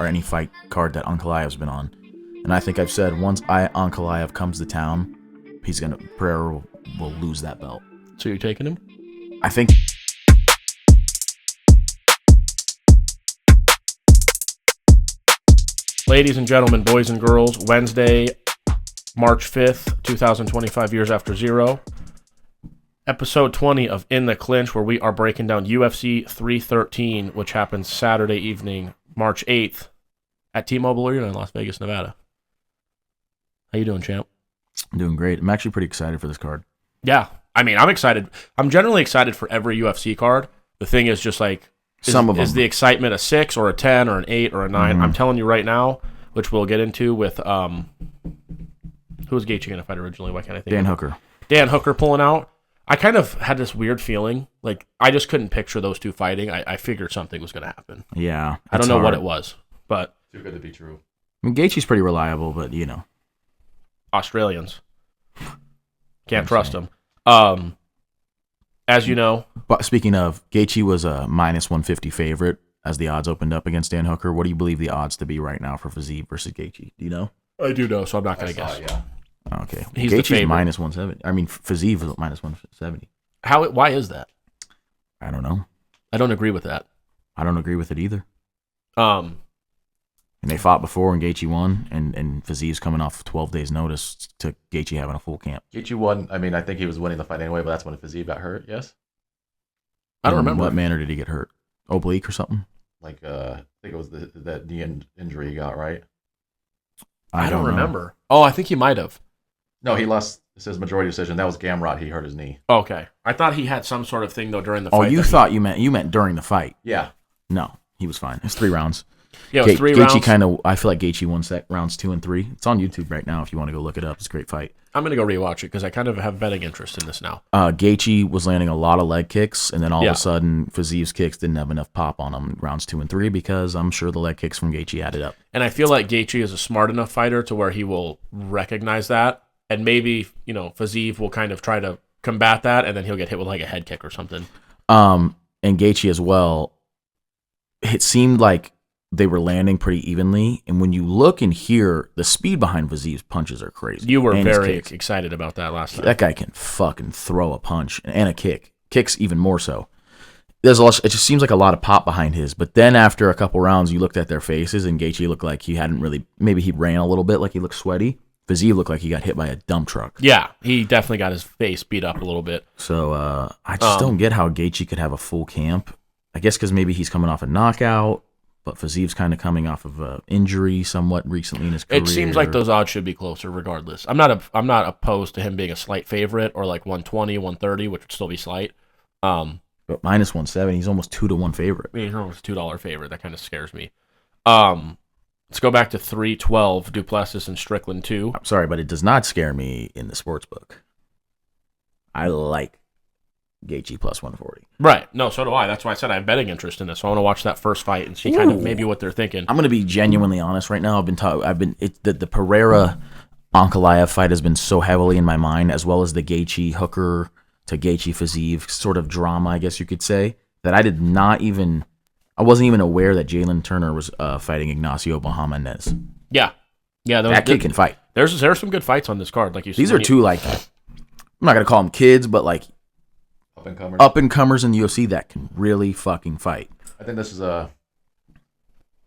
or any fight card that Ankalaev's been on. And I think I've said once Ankalaev comes to town, Pereira will lose that belt. So you're taking him? I think. Ladies and gentlemen, boys and girls, Wednesday, March 5th, 2025, years after zero. Episode 20 of In the Clinch, where we are breaking down UFC 313, which happens Saturday evening, March 8th, at T-Mobile Arena in Las Vegas, Nevada. How you doing, champ? I'm doing great. I'm actually pretty excited for this card. Yeah. I mean, I'm excited. I'm generally excited for every UFC card. The thing is just like, is the excitement a 6 or a 10 or an 8 or a 9? Mm-hmm. I'm telling you right now, which we'll get into with, who was Gaethje going to fight originally? Why can't I think? Dan Hooker. Dan Hooker pulling out. I kind of had this weird feeling, like I just couldn't picture those two fighting. I figured something was going to happen. Yeah. I don't know what it was, but. Too good to be true. I mean, Gaethje's pretty reliable, but you know. Australians. Can't trust them. As you know. But speaking of, Gaethje was a minus 150 favorite as the odds opened up against Dan Hooker. What do you believe the odds to be right now for Fizieve versus Gaethje? Do you know? I do know, so I'm not going to guess. Yeah. Okay. He's the favorite. Minus 170. I mean, Fizieve is minus 170. Why is that? I don't know. I don't agree with that. I don't agree with it either. And they fought before and Gaethje won, and Fizieve's coming off 12 days notice to Gaethje having a full camp. Gaethje won. I mean, I think he was winning the fight anyway, but that's when Fizieve got hurt, yes? I don't remember. What manner did he get hurt? Oblique or something? Like, I think it was that knee injury he got, right? I don't remember. Oh, I think he might have. No, he lost his majority decision. That was Gamrot. He hurt his knee. Okay. I thought he had some sort of thing, though, during the fight. Oh, you meant during the fight. Yeah. No, he was fine. It's 3 rounds. Yeah, it was 3 rounds. I feel like Gaethje won rounds 2 and 3. It's on YouTube right now if you want to go look it up. It's a great fight. I'm going to go rewatch it because I kind of have betting interest in this now. Gaethje was landing a lot of leg kicks, and then all of a sudden, Fizieve's kicks didn't have enough pop on him rounds 2 and 3 because I'm sure the leg kicks from Gaethje added up. And I feel like Gaethje is a smart enough fighter to where he will recognize that, and maybe, Fizieve will kind of try to combat that, and then he'll get hit with like a head kick or something. And Gaethje as well, it seemed like they were landing pretty evenly, and when you look and hear, the speed behind Fizieve's punches are crazy. You were very excited about that last time. That guy can fucking throw a punch and a kick. Kicks even more so. It just seems like a lot of pop behind his, but then after a couple rounds, you looked at their faces, and Gaethje looked like he hadn't really, maybe he ran a little bit, like he looked sweaty. Fizieve looked like he got hit by a dump truck. Yeah, he definitely got his face beat up a little bit. So I just don't get how Gaethje could have a full camp. I guess because maybe he's coming off a knockout. But Fizieve's kind of coming off of an injury somewhat recently in his career. It seems like those odds should be closer regardless. I'm not opposed to him being a slight favorite or like 120, 130, which would still be slight. But minus 170, he's almost 2-1 favorite. I mean, he's almost $2 favorite. That kind of scares me. Let's go back to 312, Du Plessis and Strickland 2. I'm sorry, but it does not scare me in the sports book. I like Gaethje plus 140. Right. No, so do I. That's why I said I have betting interest in this. So I want to watch that first fight and see kind of maybe what they're thinking. I'm going to be genuinely honest right now. The Pereira Ankalaev fight has been so heavily in my mind, as well as the Gaethje Hooker to Gaethje Fizieve sort of drama, I guess you could say, that I wasn't even aware that Jalen Turner was fighting Ignacio Bahamondes. Yeah. Yeah, that kid can fight. There's some good fights on this card, like you said. These are two, like, I'm not going to call them kids, but like up and comers in the UFC that can really fucking fight. I think this is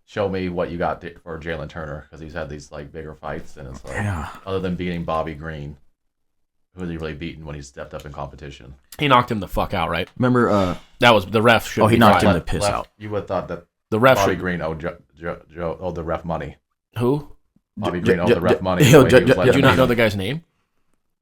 show me what you got for Jalen Turner, because he's had these like bigger fights, and it's like other than beating Bobby Green, who has he really beaten when he stepped up in competition? He knocked him the fuck out, right? Remember, that was the ref. He knocked him the piss out. You would have thought that the ref Bobby Green owed the ref money. Who? Bobby Green owed the ref money. Did you not know the guy's name?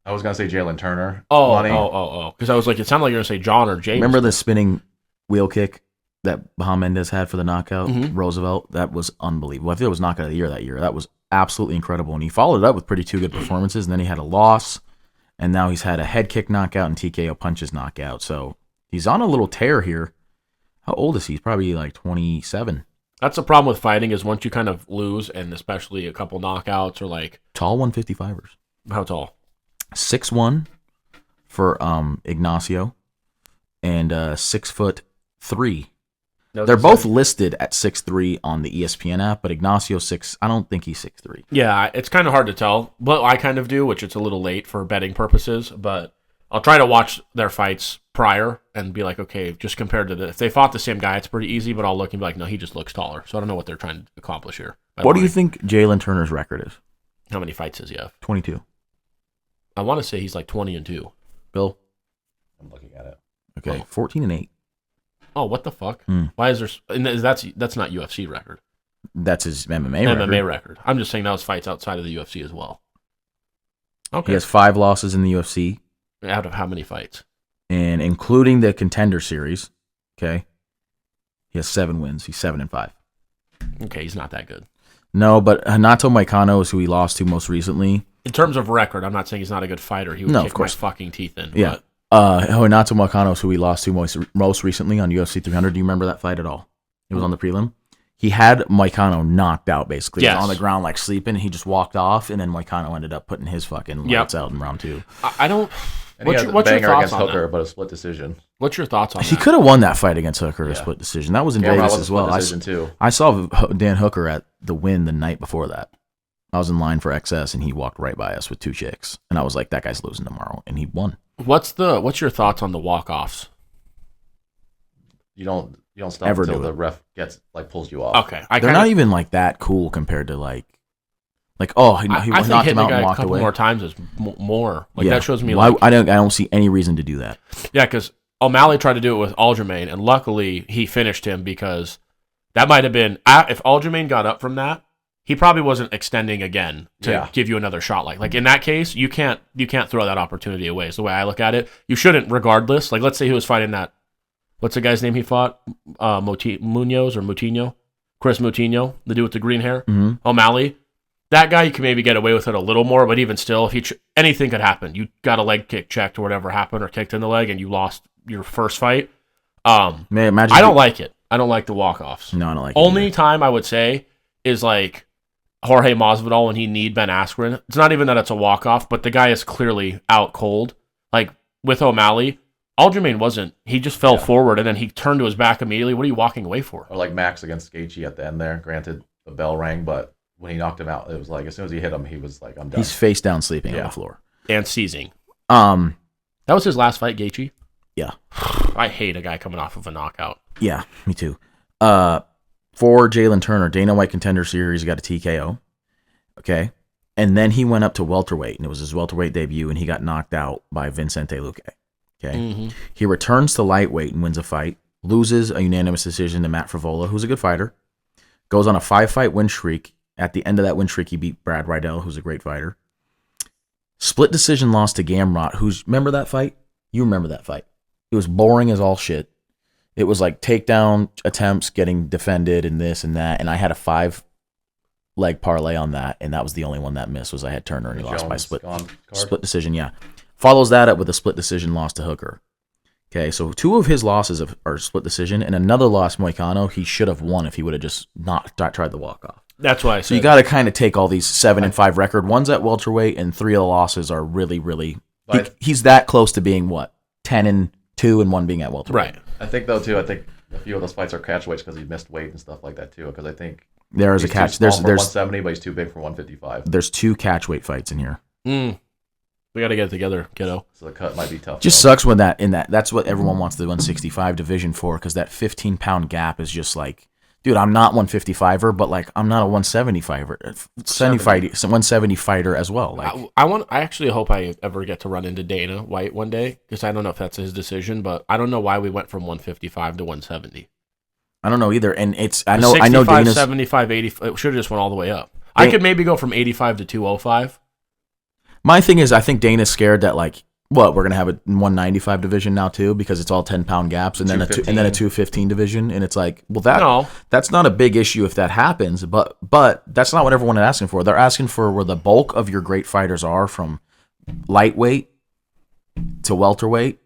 I was gonna say Jalen Turner. Oh. Because I was like, it sounded like you were gonna say John or James. Remember the spinning wheel kick that Bahamondes had for the knockout? Mm-hmm. Roosevelt? That was unbelievable. I think it was knockout of the year that year. That was absolutely incredible. And he followed it up with pretty 2 good performances, and then he had a loss, and now he's had a head kick knockout and TKO punches knockout. So he's on a little tear here. How old is he? He's probably like 27. That's the problem with fighting, is once you kind of lose, and especially a couple knockouts or like... Tall 155ers. How tall? 6'1" for Ignacio, and 6'3" They're both listed at 6'3" on the ESPN app, but Ignacio 6. I don't think he's 6'3". Yeah, it's kind of hard to tell. But I kind of do, which it's a little late for betting purposes. But I'll try to watch their fights prior and be like, okay, just compared to if they fought the same guy, it's pretty easy. But I'll look and be like, no, he just looks taller. So I don't know what they're trying to accomplish here. What do you think Jalen Turner's record is? How many fights does he have? 22. I want to say he's like 20-2. Bill? I'm looking at it. Okay, 14-8. Oh, what the fuck? Why is there? And that's not UFC record. That's his MMA record. MMA record. I'm just saying that was fights outside of the UFC as well. Okay. He has 5 losses in the UFC. Out of how many fights? And including the Contender Series, okay, he has 7 wins. He's 7-5. Okay, he's not that good. No, but Renato Moicano is who he lost to most recently. In terms of record, I'm not saying he's not a good fighter. He would kick my fucking teeth in. Yeah. Renato Moicano is who he lost to most recently on UFC 300. Do you remember that fight at all? It was on the prelim. He had Moicano knocked out, basically. Yes. He was on the ground, like, sleeping, and he just walked off, and then Moicano ended up putting his fucking lights out in round 2. I don't... And what's your thoughts against Hooker, but a split decision. What's your thoughts on that? He could have won that fight against Hooker, a split decision. That was in Vegas as well. I saw Dan Hooker at the win the night before that. I was in line for XS, and he walked right by us with 2 chicks. And I was like, that guy's losing tomorrow. And he won. What's your thoughts on the walk-offs? You don't stop until the ref pulls you off. Okay. They're not even like that cool compared to like he knocked him out and walked away. A couple more times is more. That shows me. I don't see any reason to do that. Yeah, because O'Malley tried to do it with Aljamain, and luckily he finished him because that might have been if Aljamain got up from that, he probably wasn't extending again to give you another shot. Like in that case, you can't throw that opportunity away. Is the way I look at it. You shouldn't, regardless. Like let's say he was fighting that. What's the guy's name he fought? Munoz or Moutinho? Chris Moutinho, the dude with the green hair. Mm-hmm. O'Malley. That guy, you can maybe get away with it a little more, but even still, if anything could happen. You got a leg kick checked or whatever happened, or kicked in the leg, and you lost your first fight. I don't like it. I don't like the walk-offs. No, I don't like it. Only time I would say is like Jorge Masvidal when he kneed Ben Askren. It's not even that it's a walk-off, but the guy is clearly out cold. Like with O'Malley, Aljamain wasn't. He just fell forward, and then he turned to his back immediately. What are you walking away for? Or like Max against Gaethje at the end there. Granted, the bell rang, but when he knocked him out, it was like as soon as he hit him, he was like, I'm done. He's face down sleeping on the floor. And seizing. That was his last fight, Gaethje? Yeah. I hate a guy coming off of a knockout. Yeah, me too. For Jalen Turner, Dana White Contender Series, he got a TKO. Okay. And then he went up to welterweight, and it was his welterweight debut, and he got knocked out by Vicente Luque. Okay. Mm-hmm. He returns to lightweight and wins a fight, loses a unanimous decision to Matt Frivola, who's a good fighter, goes on a 5-fight win streak. At the end of that win streak, he beat Brad Riddell, who's a great fighter. Split decision loss to Gamrot, remember that fight? You remember that fight. It was boring as all shit. It was like takedown attempts getting defended and this and that, and I had a 5-leg parlay on that, and that was the only one that missed, was I had Turner, and he lost by split decision, yeah. Follows that up with a split decision loss to Hooker. Okay, so 2 of his losses are split decision, and another loss, Moicano, he should have won if he would have just not tried the walk-off. That's why I said. So you got to kind of take all these 7-5 record. One's at welterweight, and 3 of the losses are really, really. He's that close to being 10-2, and 1 being at welterweight. Right. I think though too. I think a few of those fights are catchweights because he missed weight and stuff like that too. Because I think there is a catch. There's 170, but he's too big for 155. There's 2 catchweight fights in here. We got to get it together, kiddo. So the cut might be tough. Just sucks when that's what everyone wants the 165 division for, because that 15-pound gap is just like, dude, I'm not 155er, but like I'm not a 175er, 170 fighter as well. Like I actually hope I ever get to run into Dana White one day, because I don't know if that's his decision, but I don't know why we went from 155 to 170. I don't know either, and I know Dana's 75, 80. It should have just went all the way up. I could maybe go from 85 to 205. My thing is, I think Dana's scared that we're gonna have a 195 division now too, because it's all 10-pound gaps, and then a 215 division, and it's like, that's not a big issue if that happens, but that's not what everyone is asking for. They're asking for where the bulk of your great fighters are, from lightweight to welterweight,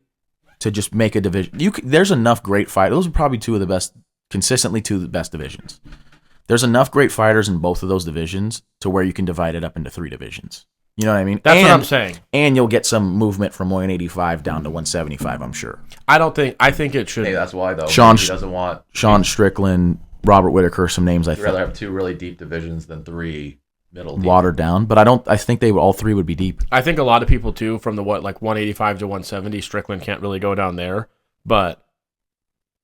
to just make a division. There's enough great fighters. Those are probably consistently two of the best divisions. There's enough great fighters in both of those divisions to where you can divide it up into 3 divisions. You know what I mean? That's what I'm saying. And you'll get some movement from 185 down to 175, I'm sure. I think it should. Hey, that's why, though. Sean Strickland, Robert Whitaker, some names I think. I'd rather have 2 really deep divisions than 3 middle deep. Watered down. But I think all 3 would be deep. I think a lot of people, too, from the 185 to 170, Strickland can't really go down there. But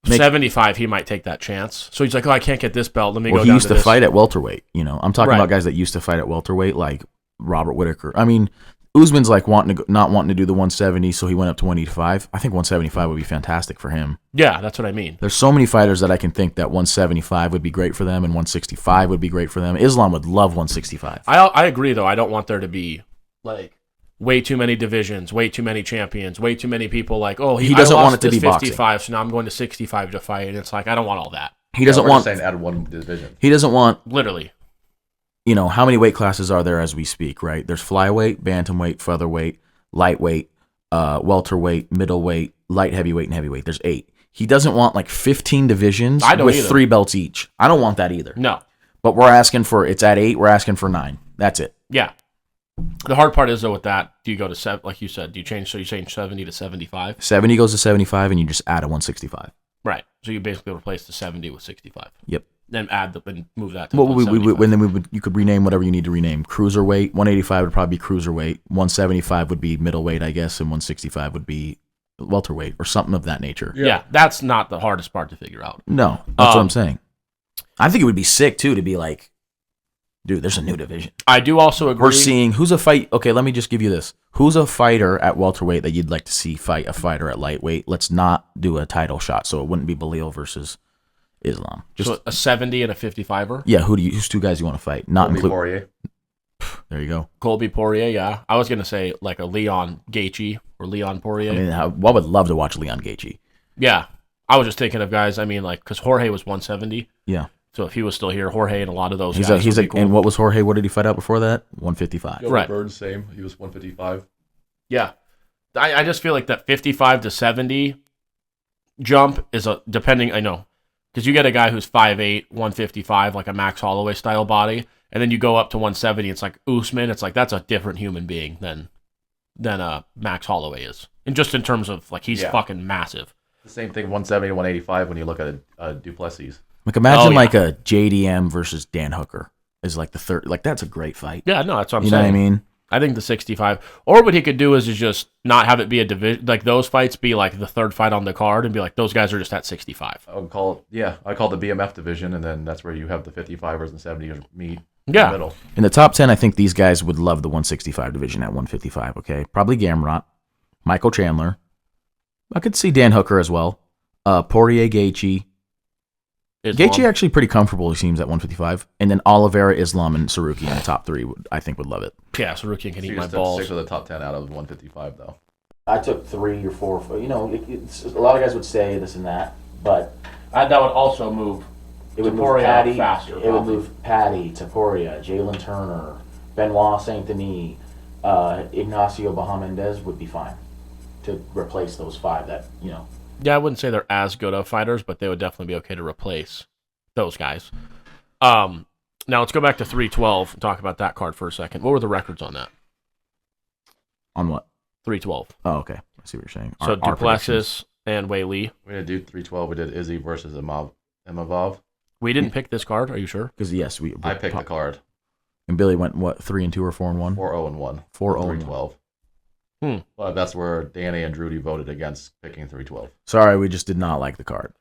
75, he might take that chance. So he's like, I can't get this belt. Let me go down to this. He used to fight at welterweight. I'm talking about guys that used to fight at welterweight, like Robert Whitaker. I mean, Usman's like not wanting to do the 170, so he went up to 185. I think 175 would be fantastic for him. Yeah, that's what I mean. There's so many fighters that I can think that 175 would be great for them and 165 would be great for them. Islam would love 165. I agree, though. I don't want there to be like way too many divisions, way too many champions, way too many people like, he doesn't want it to be 55, boxing. So now I'm going to 65 to fight. And it's like, I don't want all that. He doesn't want saying add 1 division. He doesn't want literally. How many weight classes are there as we speak, right? There's flyweight, bantamweight, featherweight, lightweight, welterweight, middleweight, light heavyweight, and heavyweight. There's 8. He doesn't want like 15 divisions with either. 3 belts each. I don't want that either. No. But it's at 8, we're asking for 9. That's it. Yeah. The hard part is, though, with that, do you go to 7, like you said, you change 70 to 75? 70 goes to 75, and you just add a 165. Right. So you basically replace the 70 with 65. Yep. Then and move that to 175. You could rename whatever you need to rename. Cruiserweight, 185 would probably be cruiserweight, 175 would be middleweight, I guess, and 165 would be welterweight or something of that nature. Yeah, that's not the hardest part to figure out. No, that's what I'm saying. I think it would be sick, too, to be like, dude, there's a new division. I do also agree. We're seeing who's a fight. Okay, let me just give you this. Who's a fighter at welterweight that you'd like to see fight a fighter at lightweight? Let's not do a title shot, so it wouldn't be Belal versus Islam. Just so a 70 and a 55er? Yeah, who's 2 guys you want to fight? Not include Poirier. There you go. Colby Poirier, yeah. I was going to say like a Leon Gaethje or Leon Poirier. I mean, I would love to watch Leon Gaethje. Yeah. I was just thinking of guys, because Jorge was 170. Yeah. So if he was still here, Jorge and a lot of those guys he's would be cool. And what was Jorge? What did he fight out before that? 155. Right. Bird, same. He was 155. Yeah. I just feel like that 55 to 70 jump is depending, I know, because you get a guy who's 5'8", 155, like a Max Holloway style body, and then you go up to 170, it's like Usman, it's like that's a different human being than Max Holloway is. And just in terms of, like, he's fucking massive. The same thing, 170 to 185 when you look at a Du Plessis. Like, imagine like a JDM versus Dan Hooker is like the third. Like, that's a great fight. Yeah, no, that's what I'm saying. You know what I mean? I think the 65. Or what he could do is just not have it be a division. Like, those fights be like the third fight on the card and be like, those guys are just at 65. I call the BMF division, and then that's where you have the 55ers and 70ers meet in the middle. In the top 10, I think these guys would love the 165 division at 155, okay? Probably Gamrot, Michael Chandler. I could see Dan Hooker as well. Poirier, Gaethje. Gaethje actually pretty comfortable, it seems, at 155. And then Oliveira, Islam, and Saruki in the top 3, I think would love it. Yeah, Saruki can eat my balls. balls. 6 of the top 10 out of 155, though. I took 3 or 4. A lot of guys would say this and that, but that would also move. It would move Patty faster. It would move Patty, Taporia, Jalen Turner, Benoit Saint Denis, Ignacio Bahamendez would be fine to replace those 5 that. Yeah, I wouldn't say they're as good of fighters, but they would definitely be okay to replace those guys. Now let's go back to 312 and talk about that card for a second. What were the records on that? On what? 312. Oh, okay. I see what you're saying. So Du Plessis and Wei Li. We didn't do 312. We did Izzy versus Imavov. We didn't pick this card. Are you sure? Because yes, I picked the card. And Billy went what? 3-2 or 4-1? 4-0-1. 4-0-312. Well, that's where Danny and Drudy voted against picking 312. Sorry, we just did not like the card.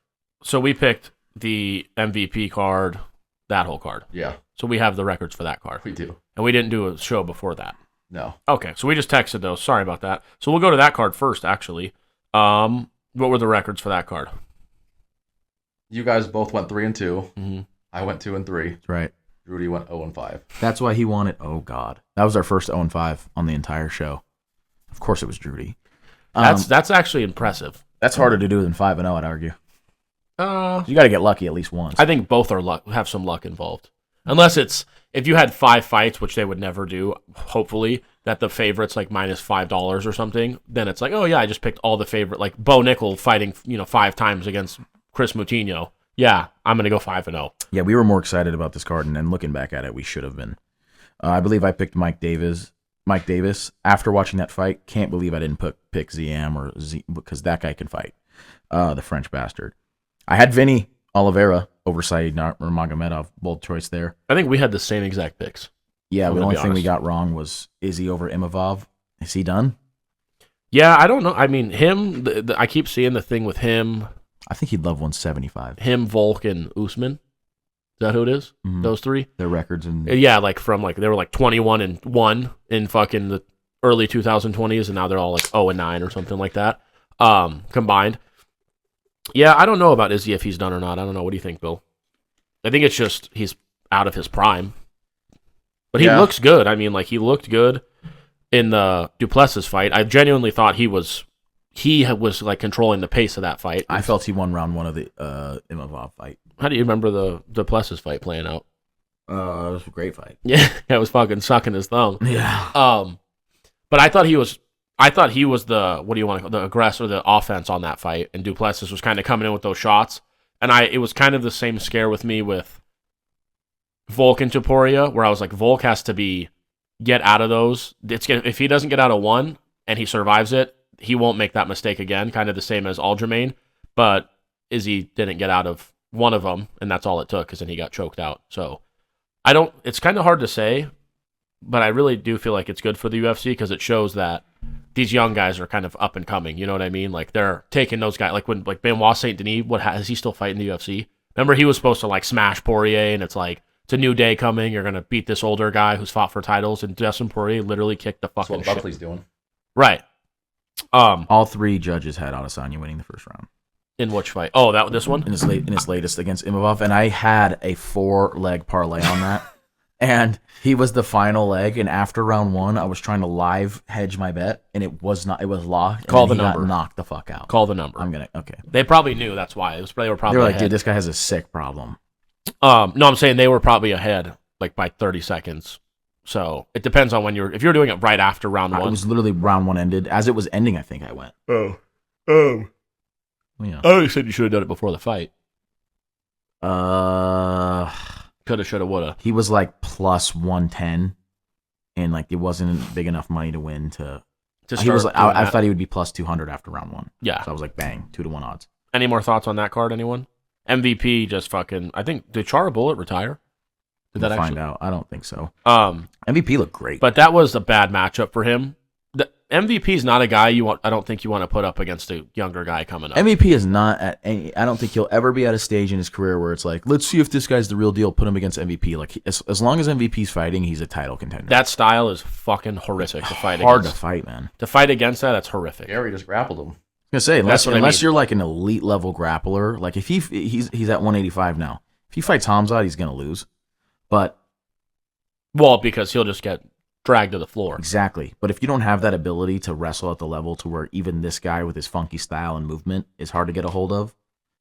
So we picked the MVP card, that whole card. Yeah. So we have the records for that card. We do. And we didn't do a show before that. No. Okay, so we just texted those. Sorry about that. So we'll go to that card first, actually. What were the records for that card? You guys both went 3-2. Mm-hmm. I went 2-3. That's right. Drudy went 0-5. That's why he won it. Oh, God. That was our first 0-5 on the entire show. Of course it was Drudy. That's actually impressive. That's harder to do than 5-0, I'd argue. You got to get lucky at least once. I think both are have some luck involved. Unless it's, if you had 5 fights, which they would never do, hopefully, that the favorite's like minus $5 or something, then it's like, oh yeah, I just picked all the favorite, like Bo Nickel fighting, 5 times against Chris Moutinho. Yeah, I'm going to go 5-0. Yeah, we were more excited about this card, and then looking back at it, we should have been. I believe I picked Mike Davis Mike Davis, after watching that fight, can't believe I didn't pick Ziam or Z because that guy can fight. The French bastard. I had Vinny Oliveira over Said Nurmagomedov, bold choice there. I think we had the same exact picks. Yeah, the only thing we got wrong was Izzy over Imavov. Is he done? Yeah, I don't know. I mean, him, I keep seeing the thing with him. I think he'd love 175. Him, Volk, and Usman. Is that who it is? Mm-hmm. Those three? Their records. And yeah, they were 21-1 in fucking the early 2020s, and now they're all 0-9 or something like that combined. Yeah, I don't know about Izzy if he's done or not. I don't know. What do you think, Bill? I think it's just he's out of his prime. But he looks good. I mean, he looked good in the Du Plessis fight. I genuinely thought he was controlling the pace of that fight. I felt he won round 1 of the Imavov fight. How do you remember the Du Plessis fight playing out? It was a great fight. Yeah, it was fucking sucking his thumb. Yeah. But I thought he was the, what do you want to call the aggressor, the offense on that fight, and Du Plessis was kind of coming in with those shots. And it was kind of the same scare with me with Volk and Topuria, where I was like, Volk has to get out of those. If he doesn't get out of one and he survives it, he won't make that mistake again, kind of the same as Aljamain. But Izzy didn't get out of one of them, and that's all it took, because then he got choked out. So it's kind of hard to say, but I really do feel like it's good for the UFC because it shows that these young guys are kind of up and coming. You know what I mean? They're taking those guys, when Benoit Saint Denis. Is he still fighting the UFC? Remember, he was supposed to smash Poirier, and it's it's a new day coming. You're gonna beat this older guy who's fought for titles, and Dustin Poirier literally kicked the fucking shit. That's what Buckley's doing. Right. All 3 judges had Adesanya winning the first round. In which fight? Oh, this one? In his latest against Imavov, and I had a 4-leg parlay on that. And he was the final leg, and after round 1, I was trying to live hedge my bet, and it was locked. Call the he number. Got knocked the fuck out. Call the number. Okay. They probably knew, that's why. They were like, ahead. dude, this guy has a sick problem. No, I'm saying they were probably ahead, by 30 seconds. So it depends on if you're doing it right after round 1. It was literally round 1 ended. As it was ending, I think I went. Oh. Yeah. I said you should have done it before the fight. Coulda, shoulda, woulda. He was plus 110, and it wasn't big enough money to win to start. He was I thought he would be plus 200 after round 1. Yeah. So I was bang, 2-1 odds. Any more thoughts on that card? Anyone? MVP just fucking. I think did Chara Bullet retire? Did that find out? I don't think so. MVP looked great, but that was a bad matchup for him. The MVP is not a guy I don't think you want to put up against a younger guy coming up. MVP is not at any. I don't think he'll ever be at a stage in his career where it's let's see if this guy's the real deal. Put him against MVP. As long as MVP's fighting, he's a title contender. That style is fucking horrific to fight against. Hard to fight, man. To fight against that's horrific. Gaehje just grappled him. I was gonna say unless you're an elite level grappler, if he's at 185 now. If he fights Hamzat, he's gonna lose. But because he'll just get dragged to the floor. Exactly. But if you don't have that ability to wrestle at the level to where even this guy with his funky style and movement is hard to get a hold of,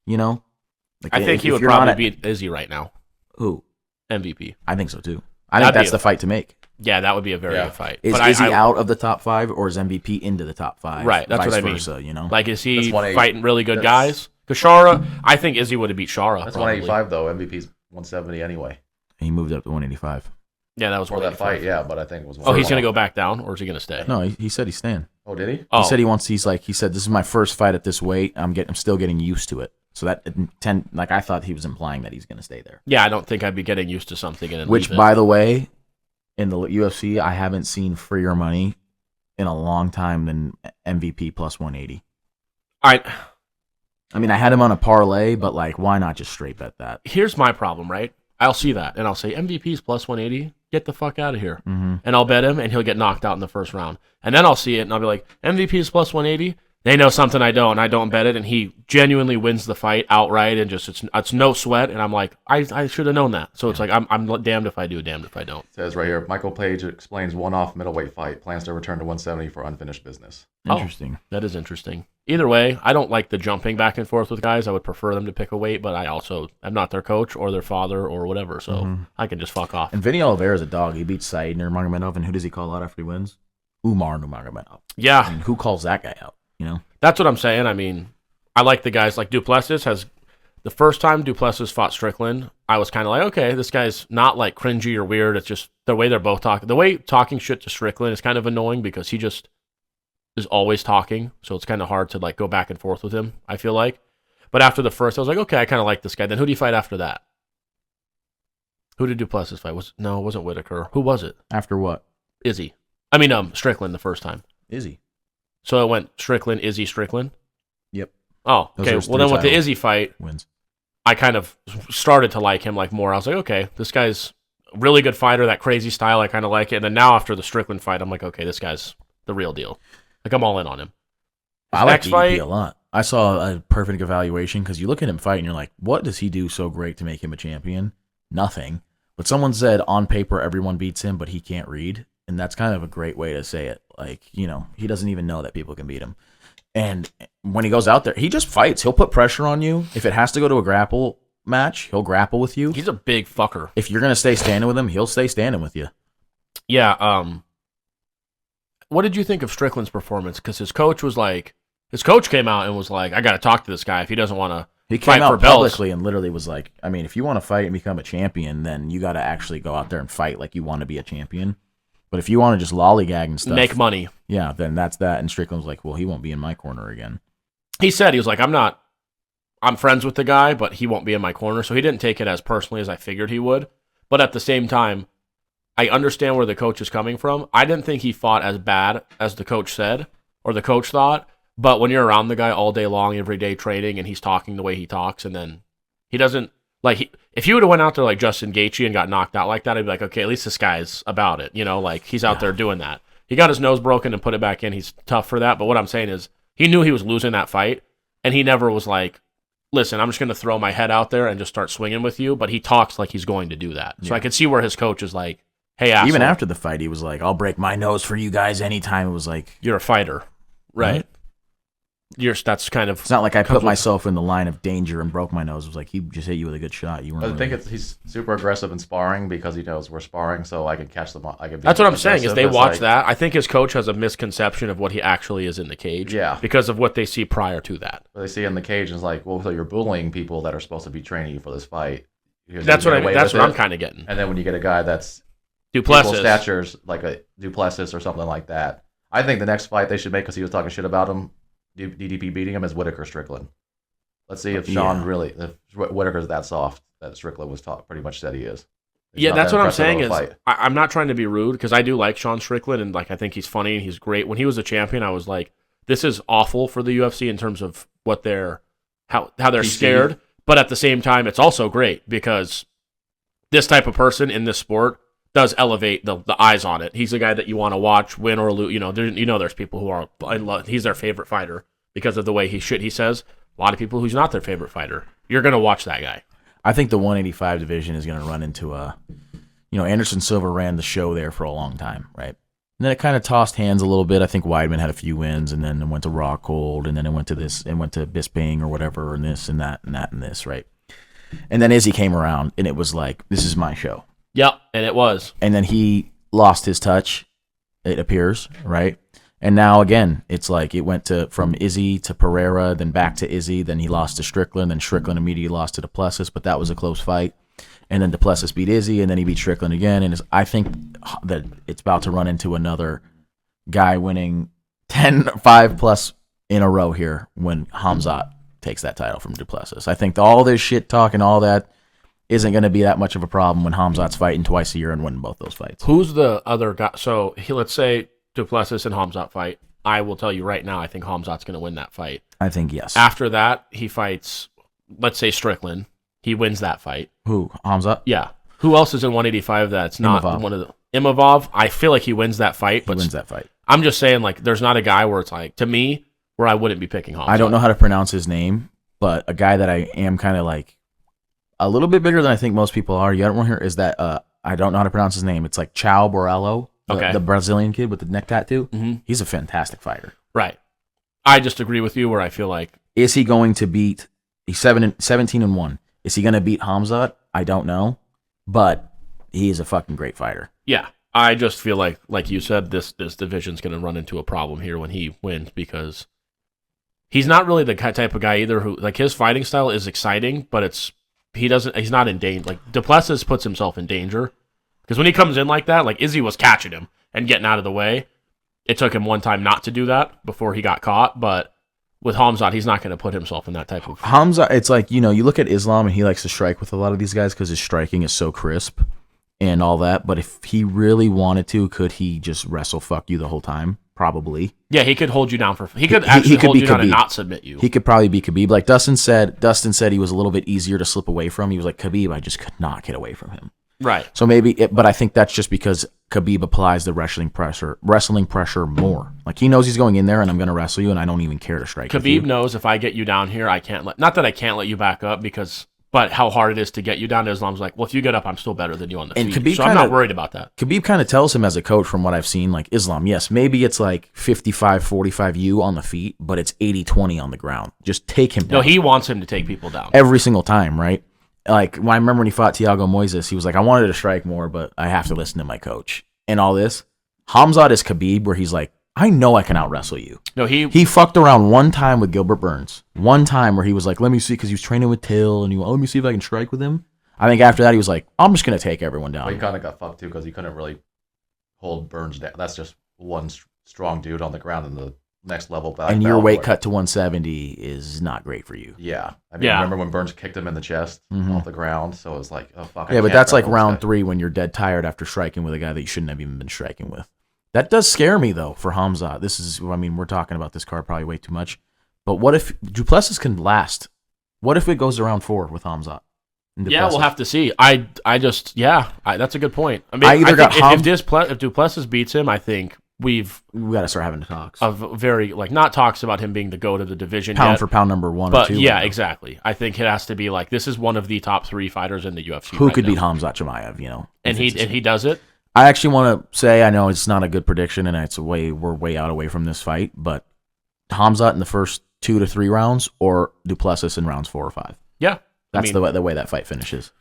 I think he would probably beat Izzy right now. Who? MVP. I think so too. I think that's the fight to make. Yeah, that would be a very good fight. Is he out of the top 5 or is MVP into the top 5? Right, that's what I mean. Versa, is he fighting really good guys? Because Chara, I think Izzy would have beat Chara. That's probably 185 though. MVP's 170 anyway. He moved up to 185. Yeah, that was for that fight. Yeah, but I think it was. Oh, he's gonna go back down, or is he gonna stay? No, he said he's staying. Oh, did he? He said he wants. He said this is my first fight at this weight. I'm still getting used to it. So that I thought he was implying that he's gonna stay there. Yeah, I don't think I'd be getting used to something and which, by the way, in the UFC, I haven't seen freer money in a long time than MVP plus 180. I mean, I had him on a parlay, but why not just straight bet that? Here's my problem, right? I'll see that, and I'll say MVP's plus 180. Get the fuck out of here. Mm-hmm. And I'll bet him, and he'll get knocked out in the first round. And then I'll see it, and I'll be like, MVP's plus 180. They know something I don't, and I don't bet it, and he genuinely wins the fight outright, and just it's no sweat. And I'm like, I should have known that. So it's I'm damned if I do, damned if I don't. It says right here, Michael Page explains one-off middleweight fight, plans to return to 170 for unfinished business. Interesting. That is interesting. Either way, I don't like the jumping back and forth with guys. I would prefer them to pick a weight, but I'm not their coach or their father or whatever, so I can just fuck off. And Vinny Oliveira is a dog. He beats Said Nurmagomedov, and who does he call out after he wins? Umar Nurmagomedov. Yeah. Who calls that guy out? That's what I'm saying. I mean, I like the guys like Du Plessis has The first time Du Plessis fought Strickland, I was kind of like, okay, this guy's not like cringy or weird. It's just the way they're both talking. The way talking shit to Strickland is kind of annoying because he just is always talking. So it's kind of hard to like go back and forth with him, I feel like. But after the first, I was like, okay, I kind of like this guy. Then who did he fight after that? Who did Du Plessis fight? No, it wasn't Whitaker. Who was it? After what? Strickland the first time. Izzy. So it went Strickland, Izzy, Strickland? Yep. Oh, okay. Well, then with the Izzy fight, wins. I kind of started to like him like more. I was like, okay, this guy's a really good fighter. That crazy style, I kind of like it. And then now after the Strickland fight, I'm like, okay, this guy's the real deal. Like, I'm all in on him. I like EDP a lot. I saw a perfect evaluation because you look at him fight and you're like, what does he do so great to make him a champion? Nothing. But someone said on paper everyone beats him, but he can't read. And that's kind of a great way to say it. Like, you know, he doesn't even know that people can beat him. And when he goes out there, he just fights. He'll put pressure on you. If it has to go to a grapple match, he'll grapple with you. He's a big fucker. If you're going to stay standing with him, he'll stay standing with you. Yeah. What did you think of Strickland's performance? Because his coach came out and was like, I got to talk to this guy if he doesn't want to He came out publicly and literally was like, I mean, if you want to fight and become a champion, then you got to actually go out there and fight like you want to be a champion. But if you want to just lollygag and stuff, make money, yeah, then that's that. And Strickland was like, well, he won't be in my corner again. He said, he was like, I'm friends with the guy, but he won't be in my corner. So he didn't take it as personally as I figured he would. But at the same time, I understand where the coach is coming from. I didn't think he fought as bad as the coach said or the coach thought. But when you're around the guy all day long, every day training, and he's talking the way he talks, and then he doesn't, like, if you would have went out there like Justin Gaethje and got knocked out like that, I'd be like, okay, at least this guy's about it. You know, like, he's out there doing that. He got his nose broken and put it back in. He's tough for that. But what I'm saying is, he knew he was losing that fight, and he never was like, listen, I'm just going to throw my head out there and just start swinging with you. But he talks like he's going to do that. So I could see where his coach is like, hey, asshole. Even after the fight, he was like, I'll break my nose for you guys anytime. It was like, you're a fighter, right? That's kind of. It's not like I put myself in the line of danger and broke my nose. It was like he just hit you with a good shot. You weren't. I think he's super aggressive in sparring because he knows we're sparring, so I can catch them. That's what I'm saying. Is they watch that. I think his coach has a misconception of what he actually is in the cage. Yeah. Because of what they see prior to that. What they see in the cage is like, well, so you're bullying people that are supposed to be training you for this fight. That's what I mean. That's what I'm kind of getting. And then when you get a guy that's Du Plessis statures like a Du Plessis or something like that, I think the next fight they should make because he was talking shit about him. DDP beating him as Whitaker Strickland. Let's see if Sean if Whitaker's that soft that Strickland was pretty much said he is. Yeah, that's what I'm saying is I'm not trying to be rude because I do like Sean Strickland and like I think he's funny and he's great. When he was a champion, I was like, this is awful for the UFC in terms of what how they're scared. But at the same time, it's also great because this type of person in this sport does elevate the eyes on it. He's a guy that you want to watch win or lose. You know, there's people who are he's their favorite fighter because of the way he says. A lot of people who's not their favorite fighter. You're going to watch that guy. I think the 185 division is going to run into Anderson Silva ran the show there for a long time, right? And then it kind of tossed hands a little bit. I think Weidman had a few wins, and then it went to Rockhold, and then it went to Bisping or whatever, and this and that and that and this, right? And then Izzy came around, and it was like, this is my show. Yep, and it was. And then he lost his touch, it appears, right? And now, again, it's like it went from Izzy to Pereira, then back to Izzy, then he lost to Strickland, then Strickland immediately lost to Du Plessis, but that was a close fight. And then Du Plessis beat Izzy, and then he beat Strickland again. And I think that it's about to run into another guy winning 5+ in a row here when Khamzat takes that title from Du Plessis. I think all this shit talk and all that isn't going to be that much of a problem when Khamzat's fighting twice a year and winning both those fights. Who's the other guy? So let's say Du Plessis and Khamzat fight. I will tell you right now, I think Khamzat's going to win that fight. I think yes. After that, he fights, let's say Strickland. He wins that fight. Who? Khamzat? Yeah. Who else is in 185 that's not Imavov. One of the Imavov? I feel like he wins that fight. He wins that fight. I'm just saying, like, there's not a guy where it's like, to me, where I wouldn't be picking Khamzat. I don't know how to pronounce his name, but a guy that I am kind of like a little bit bigger than I think most people are. You don't want to hear is that I don't know how to pronounce his name. It's like Chao Borello, the Brazilian kid with the neck tattoo. Mm-hmm. He's a fantastic fighter. Right. I just agree with you where I feel like... Is he going to beat... He's 17-1. Is he going to beat Khamzat? I don't know. But he is a fucking great fighter. Yeah. I just feel like you said, this division's going to run into a problem here when he wins because he's not really the type of guy either who, like, his fighting style is exciting, but he's not in danger. Like, Du Plessis puts himself in danger. Because when he comes in like that, like, Izzy was catching him and getting out of the way. It took him one time not to do that before he got caught, but with Khamzat, he's not going to put himself in that type of... Khamzat, it's like, you look at Islam and he likes to strike with a lot of these guys because his striking is so crisp and all that, but if he really wanted to, could he just wrestle fuck you the whole time? Probably. Yeah, he could hold you down he could hold you down and not submit you. He could probably be Khabib. Like Dustin said he was a little bit easier to slip away from. He was like, Khabib, I just could not get away from him. Right. So but I think that's just because Khabib applies the wrestling pressure more. Like he knows he's going in there and I'm going to wrestle you and I don't even care to strike. Khabib knows if I get you down here, not that I can't let you back up but how hard it is to get you down. Islam's like, well, if you get up, I'm still better than you on the feet. Khabib so I'm not worried about that. Khabib kind of tells him as a coach from what I've seen, like Islam, yes, maybe it's like 55-45 you on the feet, but it's 80-20 on the ground. Just take him down. No, he wants him to take people down. Every single time, right? Like, I remember when he fought Thiago Moises, he was like, I wanted to strike more, but I have to listen to my coach. And all this. Khamzat is Khabib, where he's like, I know I can out-wrestle you. No, he fucked around one time with Gilbert Burns. One time where he was like, let me see, because he was training with Till, and let me see if I can strike with him. I think after that, he was like, I'm just going to take everyone down. Well, he kind of got fucked, too, because he couldn't really hold Burns down. That's just one strong dude on the ground in the next level. And your weight cut to 170 is not great for you. Yeah. Remember when Burns kicked him in the chest off the ground? So it was like, oh, fuck. Yeah, but that's like round 3 when you're dead tired after striking with a guy that you shouldn't have even been striking with. That does scare me, though, for Khamzat. We're talking about this card probably way too much. But what if Du Plessis can last? What if it goes to round 4 with Khamzat? Yeah, we'll have to see. That's a good point. If Du Plessis beats him, I think we got to start having talks. Not talks about him being the GOAT of the division pound for pound number 1 or 2. But yeah, exactly. I think it has to be like, this is one of the top 3 fighters in the UFC. Who could beat Khamzat Chimaev, And he does it. I actually want to say, I know it's not a good prediction and we're way out away from this fight, but Khamzat in the first 2 to 3 rounds or Du Plessis in rounds 4 or 5. Yeah. That's the way that fight finishes.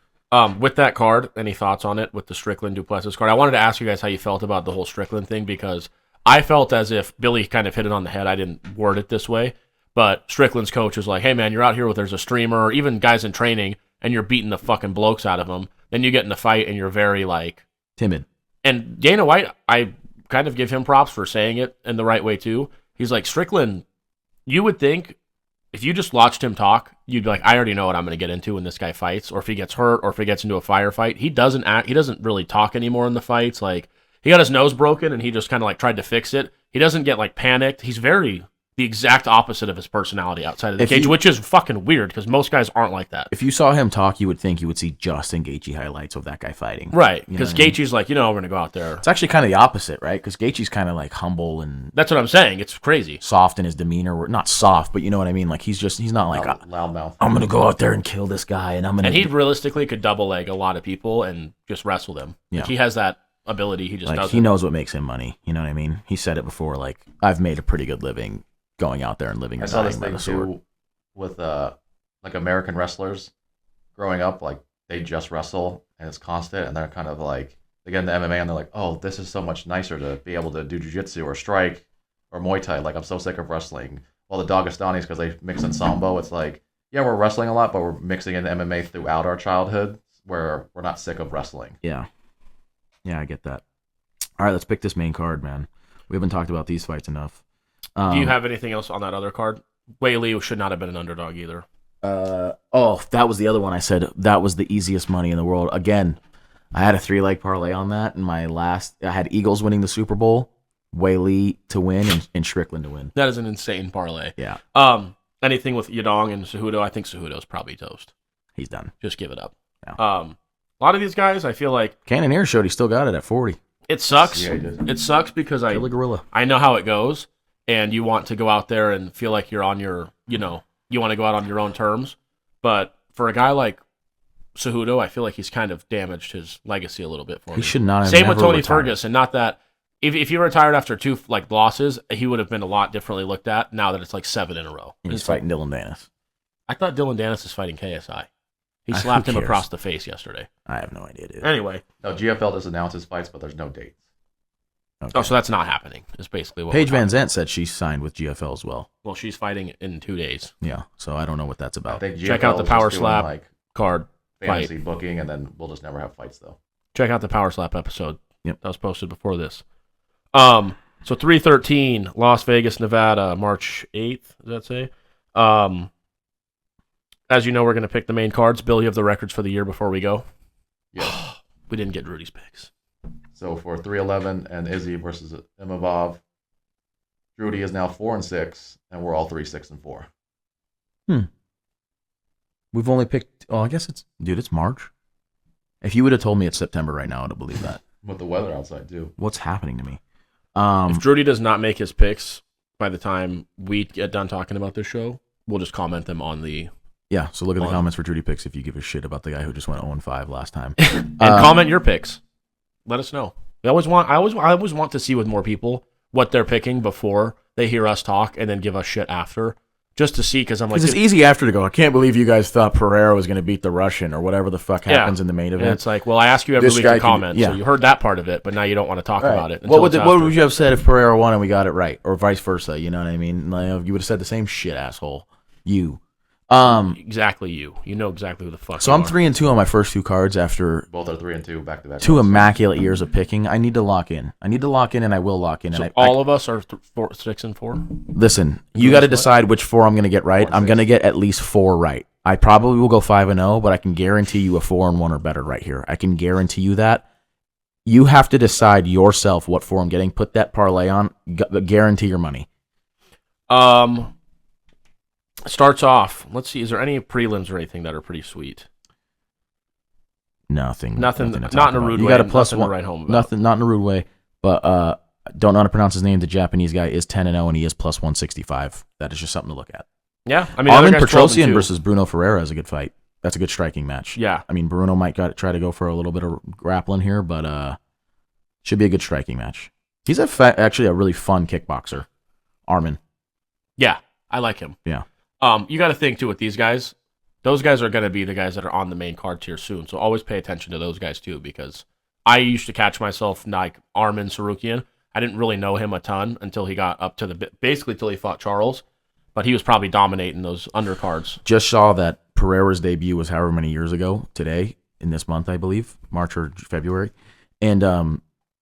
With that card, any thoughts on it with the Strickland Du Plessis card? I wanted to ask you guys how you felt about the whole Strickland thing because I felt as if Billy kind of hit it on the head. I didn't word it this way, but Strickland's coach was like, hey man, you're out here there's a streamer or even guys in training and you're beating the fucking blokes out of them. Then you get in the fight and you're very like timid. And Dana White, I kind of give him props for saying it in the right way too. He's like, Strickland, you would think if you just watched him talk, you'd be like, I already know what I'm going to get into when this guy fights, or if he gets hurt, or if he gets into a firefight. He doesn't really talk anymore in the fights. Like, he got his nose broken and he just kind of like tried to fix it. He doesn't get like panicked. He's the exact opposite of his personality outside of the cage, which is fucking weird because most guys aren't like that. If you saw him talk, you would think you would see Justin Gaethje highlights of that guy fighting. Right, because Gaethje's like, we're going to go out there. It's actually kind of the opposite, right? Because Gaethje's kind of like humble and... That's what I'm saying. It's crazy. Soft in his demeanor. Not soft, but you know what I mean? Like, he's not like... Loudmouth. I'm going to go out there and kill this guy and I'm going to... And he realistically could double leg a lot of people and just wrestle them. Yeah. Like, he has that ability. He just doesn't. He knows what makes him money. You know what I mean? He said it before, like, I've made a pretty good living going out there and living. I saw this thing too with like American wrestlers growing up, like they just wrestle and it's constant, and they're kind of like they get into MMA and they're like, oh, this is so much nicer to be able to do jiu-jitsu or strike or Muay Thai. Like I'm so sick of wrestling. Well, the Dagestanis, because they mix in Sambo, it's like, yeah, we're wrestling a lot, but we're mixing in MMA throughout our childhood where we're not sick of wrestling. Yeah, I get that. All right, let's pick this main card, man. We haven't talked about these fights enough. Do you have anything else on that other card? Weili should not have been an underdog either. That was the other one I said. That was the easiest money in the world. Again, I had a 3-leg parlay on that. In my last, I had Eagles winning the Super Bowl, Weili to win, and Strickland to win. That is an insane parlay. Yeah. Anything with Yadong and Cejudo, I think Cejudo's probably toast. He's done. Just give it up. Yeah. A lot of these guys, I feel like... Cannonier showed he still got it at 40. It sucks. Yeah, he did. It sucks because Kill the gorilla. I know how it goes. And you want to go out there and feel like you're on your, you want to go out on your own terms. But for a guy like Cejudo, I feel like he's kind of damaged his legacy a little bit for me. He should not have. Same with Tony Ferguson. Not that if he retired after 2 losses, he would have been a lot differently looked at. Now that it's like 7 in a row, and he's fighting Dylan Dennis. I thought Dylan Dennis is fighting KSI. He slapped him across the face yesterday. I have no idea, dude. Anyway, no, GFL does announce his fights, but there's no dates. Okay. Oh, so that's not happening. Is basically what Paige Van Zandt said she signed with GFL as well. Well, she's fighting in 2 days. Yeah, so I don't know what that's I about. think Check out the GFL is Power just doing, Slap like card fantasy fight. booking, and then we'll just never have fights though. Check out the Power Slap episode. Yep. That was posted before this. So 313, Las Vegas, Nevada, March 8th, does that say? As you know, we're going to pick the main cards. Bill, you have the records for the year before we go. Yes. We didn't get Rudy's picks. So for 311 and Izzy versus Imavov, Rudy is now 4-6, and we're all 3-6-4. We've only picked. Oh, I guess it's March. If you would have told me it's September right now, I'd have believed that. With the weather outside too. What's happening to me? If Rudy does not make his picks by the time we get done talking about this show, we'll just comment them on the... Yeah, so look at the comments for Drudy picks if you give a shit about the guy who just went 0-5 last time. And comment your picks. Let us know. I always want to see with more people what they're picking before they hear us talk and then give us shit after. Just to see, because I'm like... Because it's easy after to go, I can't believe you guys thought Pereira was going to beat the Russian or whatever the fuck happens in the main event. And it's like, well, I ask you every This week guy to comment, yeah. so you heard that part of it, but now you don't want to talk about it. What would you have said if Pereira won and we got it right? Or vice versa, you know what I mean? Like, you would have said the same shit, asshole. You. Exactly you. You know exactly who the fuck So you I'm are. 3-2 on my first 2 cards after... Both are 3-2 back-to-back. 2 immaculate years of picking. I need to lock in. And I will lock in. So and all of us are 6-4? Listen, you got to decide which 4 I'm going to get right. I'm going to get at least 4 right. I probably will go 5-0, but I can guarantee you a 4-1 or better right here. I can guarantee you that. You have to decide yourself what 4 I'm getting. Put that parlay on. Guarantee your money. Starts off. Let's see. Is there any prelims or anything that are pretty sweet? Nothing. Not in a rude way. You got a plus nothing 1. to write home about. Nothing. Not in a rude way. But don't know how to pronounce his name. The Japanese guy is 10-0 and he is plus 165. That is just something to look at. Yeah, I mean, Armin Petrosyan versus Bruno Ferreira is a good fight. That's a good striking match. Yeah, I mean, Bruno might try to go for a little bit of grappling here, but should be a good striking match. He's actually a really fun kickboxer, Armin. Yeah, I like him. Yeah. You got to think too with these guys. Those guys are going to be the guys that are on the main card tier soon. So always pay attention to those guys too, because I used to catch myself like Armin Sarukian. I didn't really know him a ton until he got up to basically till he fought Charles, but he was probably dominating those undercards. Just saw that Pereira's debut was however many years ago today in this month, I believe, March or February, and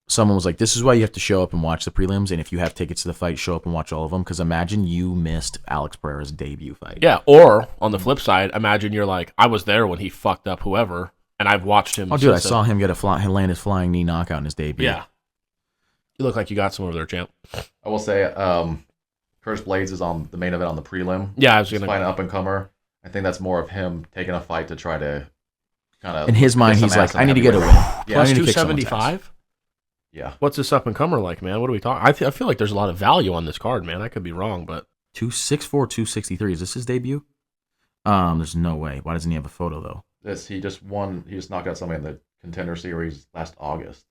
someone was like, this is why you have to show up and watch the prelims, and if you have tickets to the fight, show up and watch all of them, because imagine you missed Alex Pereira's debut fight. Yeah, or on the flip side, imagine you're like, I was there when he fucked up whoever, and I've watched him. Oh, dude, I saw him land his flying knee knockout in his debut. Yeah. You look like you got some over there, champ. I will say, Curtis Blades is on the main event on the prelim. Yeah, I was He's going fighting an up-and-comer. I think that's more of him taking a fight to try to kind of... In his mind, he's like, I need to get a win. Yeah, Plus 275? Yeah. What's this up-and-comer like, man? What are we talking? I feel like there's a lot of value on this card, man. I could be wrong, but... 264, 263. Is this his debut? There's no way. Why doesn't he have a photo, though? He just knocked out somebody in the Contender Series last August.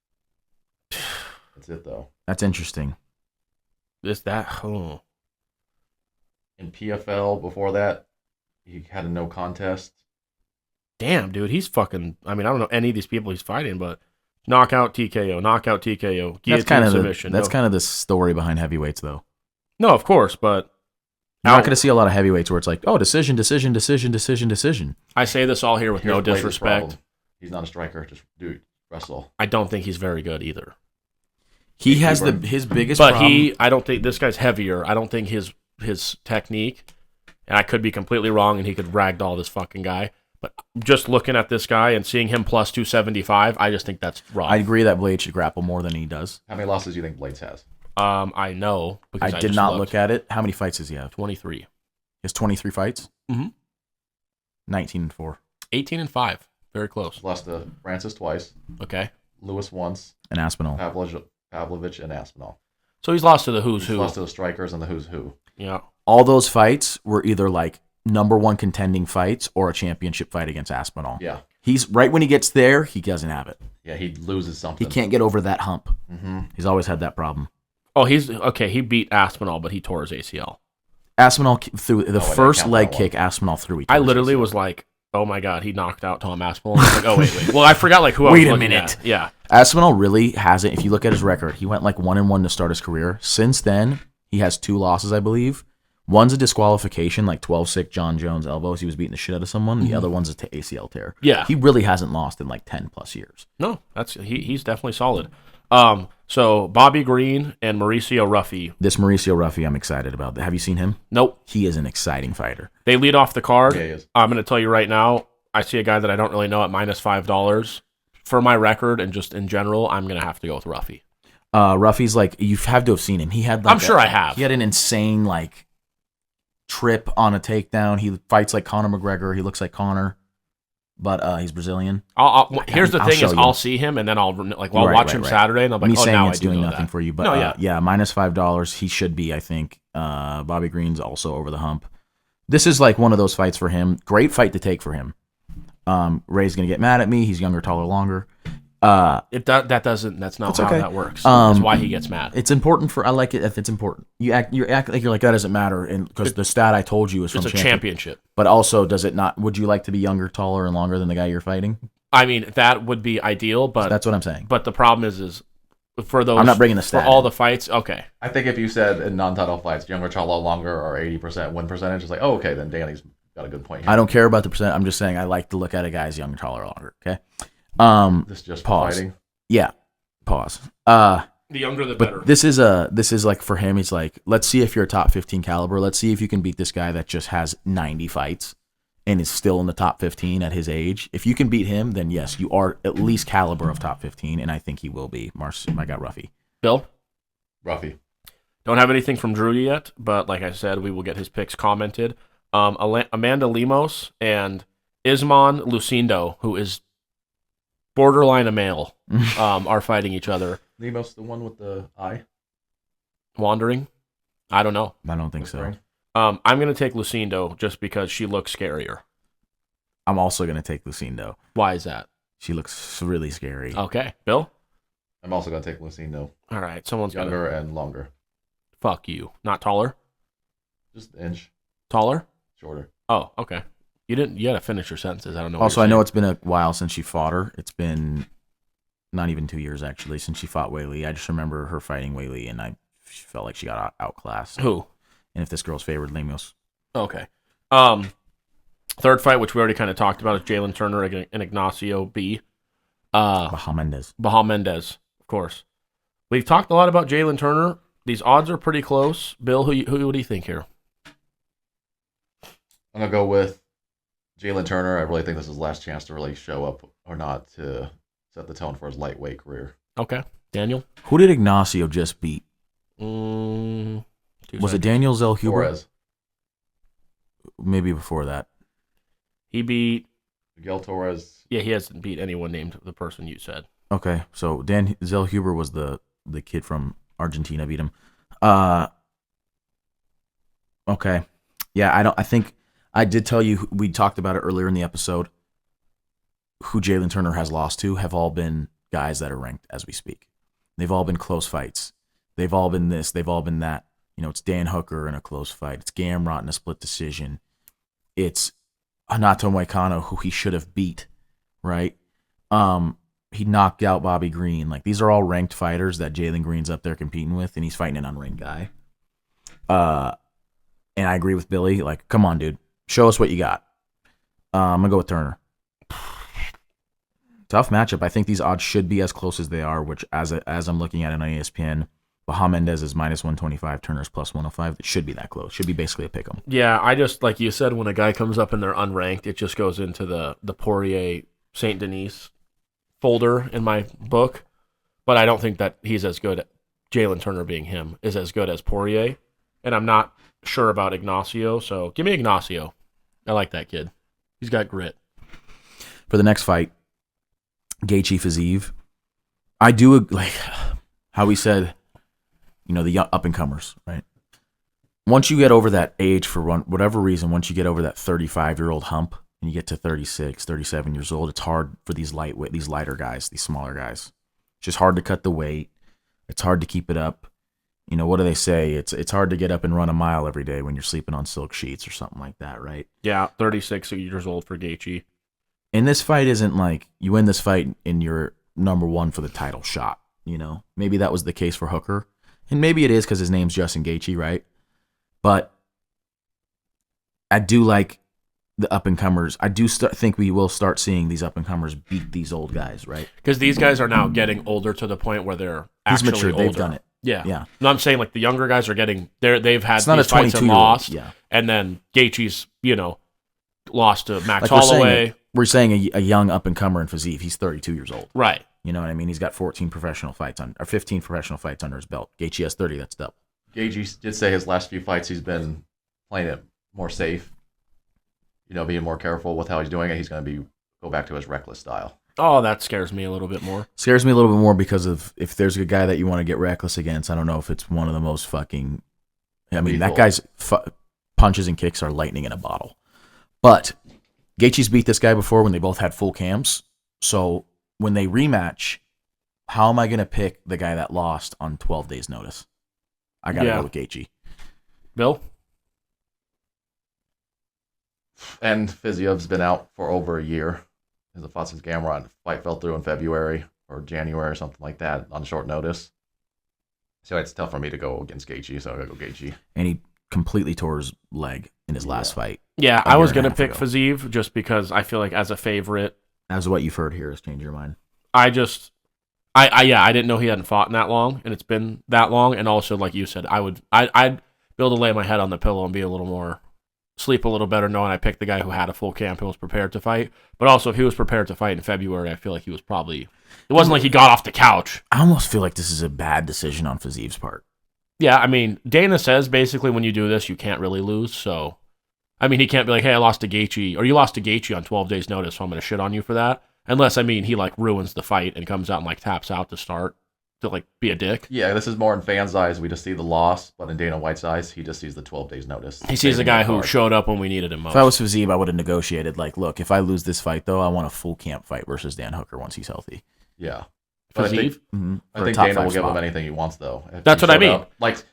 That's it, though. That's interesting. In PFL, before that, he had a no contest. Damn, dude, he's fucking... I mean, I don't know any of these people he's fighting, but... Knockout, TKO, guillotine, submission. That's kind of the story behind heavyweights, though. No, of course, but... You're not going to see a lot of heavyweights where it's like, oh, decision. I say this all here with no disrespect. He's not a striker. Just dude, wrestle. I don't think he's very good either. He has his biggest problem. I don't think this guy's heavier. I don't think his technique, and I could be completely wrong, and he could ragdoll this fucking guy. But just looking at this guy and seeing him plus 275, I just think that's wrong. I agree that Blades should grapple more than he does. How many losses do you think Blades has? I know. Because I did not look at it. How many fights does he have? 23. He has 23 fights? Mm-hmm. 19-4. 18-5. Very close. Lost to Francis twice. Okay. Lewis once. And Aspinall. Pavlovich and Aspinall. So he's lost to the who's who. He's lost to the strikers and the who's who. Yeah. All those fights were either like number 1 contending fights or a championship fight against Aspinall. Yeah. He's right when he gets there, he doesn't have it. Yeah, he loses something. He can't get over that hump. Mm-hmm. He's always had that problem. Oh, he beat Aspinall, but he tore his ACL. Aspinall threw the first leg kick. Aspinall threw. I literally was like, oh my God, he knocked out Tom Aspinall. I was like, oh, wait. Well, I forgot like who I was Wait a looking minute. at. Yeah. Aspinall really hasn't. If you look at his record, he went like 1-1 to start his career. Since then, he has 2 losses, I believe. One's a disqualification, like 12-6 John Jones elbows. He was beating the shit out of someone. The other one's a ACL tear. Yeah. He really hasn't lost in like 10 plus years. No, he's definitely solid. So Bobby Green and Mauricio Ruffy. This Mauricio Ruffy, I'm excited about. Have you seen him? Nope. He is an exciting fighter. They lead off the card. Yeah, he is. I'm going to tell you right now, I see a guy that I don't really know at -$5. For my record and just in general, I'm going to have to go with Ruffy. Ruffy's like, you have to have seen him. He had like I'm sure I have. He had an insane like trip on a takedown. He fights like Conor McGregor. He looks like Conor, but he's Brazilian. Here's the thing: I'll see him and then I'll watch him Saturday and I'll be like, Me saying now it's I do doing know nothing that. for you, but No, yeah, -$5. He should be, I think. Bobby Green's also over the hump. This is like one of those fights for him. Great fight to take for him. Ray's gonna get mad at me. He's younger, taller, longer. That's not how okay. that works. That's why he gets mad. It's important I like it if it's important. You act like you're like that doesn't matter, and because the stat I told you is from It's a championship. But also, does it not? Would you like to be younger, taller, and longer than the guy you're fighting? I mean, that would be ideal, but That's what I'm saying. But the problem is for those. I'm not bringing the stat for all in. the fights. Okay, I think if you said in non-title fights, younger, taller, longer, or 80% win percentage, it's like, oh, okay, then Danny's got a good point here. I don't care about the percent. I'm just saying I like to look at a guy's younger, taller, longer. Okay. This is just pause. fighting. Yeah. Pause. the younger the better. But this is like for him. He's like, let's see if you're a top 15 caliber. Let's see if you can beat this guy that just has 90 fights and is still in the top 15 at his age. If you can beat him, then yes, you are at least caliber of top 15, and I think he will be. I got Ruffy. Bill? Ruffy. Don't have anything from Drew yet, but like I said, we will get his picks commented. Amanda Lemos and Isman Lucindo, who is borderline a male, are fighting each other. Lemos, the one with the eye? Wandering? I don't know. I don't think so. I'm going to take Lucindo just because she looks scarier. I'm also going to take Lucindo. Why is that? She looks really scary. Okay. Bill? I'm also going to take Lucindo. All right. Someone's Younger and longer. Fuck you. Not taller? Just an inch Taller? shorter. Oh, okay. You had to finish your sentences. I don't know. Also, I know it's been a while since she fought her. It's been not even 2 years, actually, since she fought Weili. I just remember her fighting Weili, and I felt like she got outclassed. Who? And if this girl's favored, Lemos. Okay. Third fight, which we already kind of talked about, is Jalen Turner and Ignacio B. Bahamendez. Bahamendez, of course. We've talked a lot about Jalen Turner. These odds are pretty close. Bill, who do you think here? I'm going to go with Jalen Turner. I really think this is his last chance to really show up or not to set the tone for his lightweight career. Okay. Daniel? Who did Ignacio just beat? Was it Daniel Zellhuber? Torres. Maybe before that. He beat Miguel Torres. Yeah, he hasn't beat anyone named the person you said. Okay, so Dan Zellhuber was the kid from Argentina, beat him. Okay. Yeah, I think I did tell you, we talked about it earlier in the episode, who Jalen Turner has lost to have all been guys that are ranked as we speak. They've all been close fights. They've all been this. They've all been that. You know, it's Dan Hooker in a close fight. It's Gamrot in a split decision. It's Anato Moicano, who he should have beat, right? He knocked out Bobby Green. Like, these are all ranked fighters that Jalen Green's up there competing with, and he's fighting an unranked guy. And I agree with Billy. Like, come on, dude. Show us what you got. I'm going to go with Turner. Tough matchup. I think these odds should be as close as they are, which as I'm looking at it on ESPN, Bahamendez is -125, Turner's +105. It should be that close. Should be basically a pick 'em. Yeah, I just, like you said, when a guy comes up and they're unranked, it just goes into the Poirier St. Denis folder in my book. But I don't think that he's as good at Jalen Turner being him is as good as Poirier. And I'm not sure about Ignacio, so give me Ignacio. I like that kid. He's got grit. For the next fight, Gaethje Fizieve. I do like how he said, you know, the young up-and-comers, right? Once you get over that age, for whatever reason, once you get over that 35-year-old hump and you get to 36, 37 years old, it's hard for these lighter guys, these smaller guys. It's just hard to cut the weight. It's hard to keep it up. You know, what do they say? It's hard to get up and run a mile every day when you're sleeping on silk sheets or something like that, right? Yeah, 36 years old for Gaethje. And this fight isn't like you win this fight and you're number one for the title shot, you know? Maybe that was the case for Hooker. And maybe it is because his name's Justin Gaethje, right? But I do like the up-and-comers. I do think we will start seeing these up-and-comers beat these old guys, right? Because these guys are now getting older to the point where they're actually matured. older. They've done it. Yeah. No, I'm saying like the younger guys are getting they've had It's not these a fights and 22-year-old. lost. Yeah. And then Gaethje's, lost to Max Like Holloway. we're saying a young up-and-comer in Fizieve. He's 32 years old. Right. You know what I mean? He's got 15 professional fights under his belt. Gaethje has 30. That's double. Gaethje did say his last few fights he's been playing it more safe. Being more careful with how he's doing it. He's going to go back to his reckless style. Oh, that scares me a little bit more. Scares me a little bit more because of if there's a guy that you want to get reckless against, I don't know if it's one of the most fucking... I mean, that guy's punches and kicks are lightning in a bottle. But Gaethje's beat this guy before when they both had full cams. So when they rematch, how am I going to pick the guy that lost on 12 days' notice? I got to go with Gaethje. Bill? And Fizieve's been out for over a year. His Afonso Gamrot fight fell through in February or January or something like that on short notice. So it's tough for me to go against Gaethje, so I gotta go Gaethje. And he completely tore his leg in his last fight. Yeah, I was gonna pick Fizieve just because I feel like as a favorite. As what you've heard here has changed your mind. I didn't know he hadn't fought in that long, and it's been that long. And also, like you said, I'd be able to lay my head on the pillow and be a little more. Sleep a little better knowing I picked the guy who had a full camp and was prepared to fight. But also, if he was prepared to fight in February, I feel like he was probably... It wasn't like he got off the couch. I almost feel like this is a bad decision on Fizieve's part. Yeah, I mean, Dana says basically when you do this, you can't really lose. So, I mean, he can't be like, hey, I lost to Gaethje, or you lost to Gaethje on 12 days' notice, so I'm going to shit on you for that. Unless, I mean, he, ruins the fight and comes out and, taps out to start. To be a dick. Yeah, this is more in fans' eyes. We just see the loss, but in Dana White's eyes, he just sees the 12 days notice. He sees the guy who showed up when we needed him most. If I was Fizieve, I would have negotiated, look, if I lose this fight, though, I want a full camp fight versus Dan Hooker once he's healthy. Yeah. Fizieve? I think Dana will give him anything he wants, though. That's what I mean.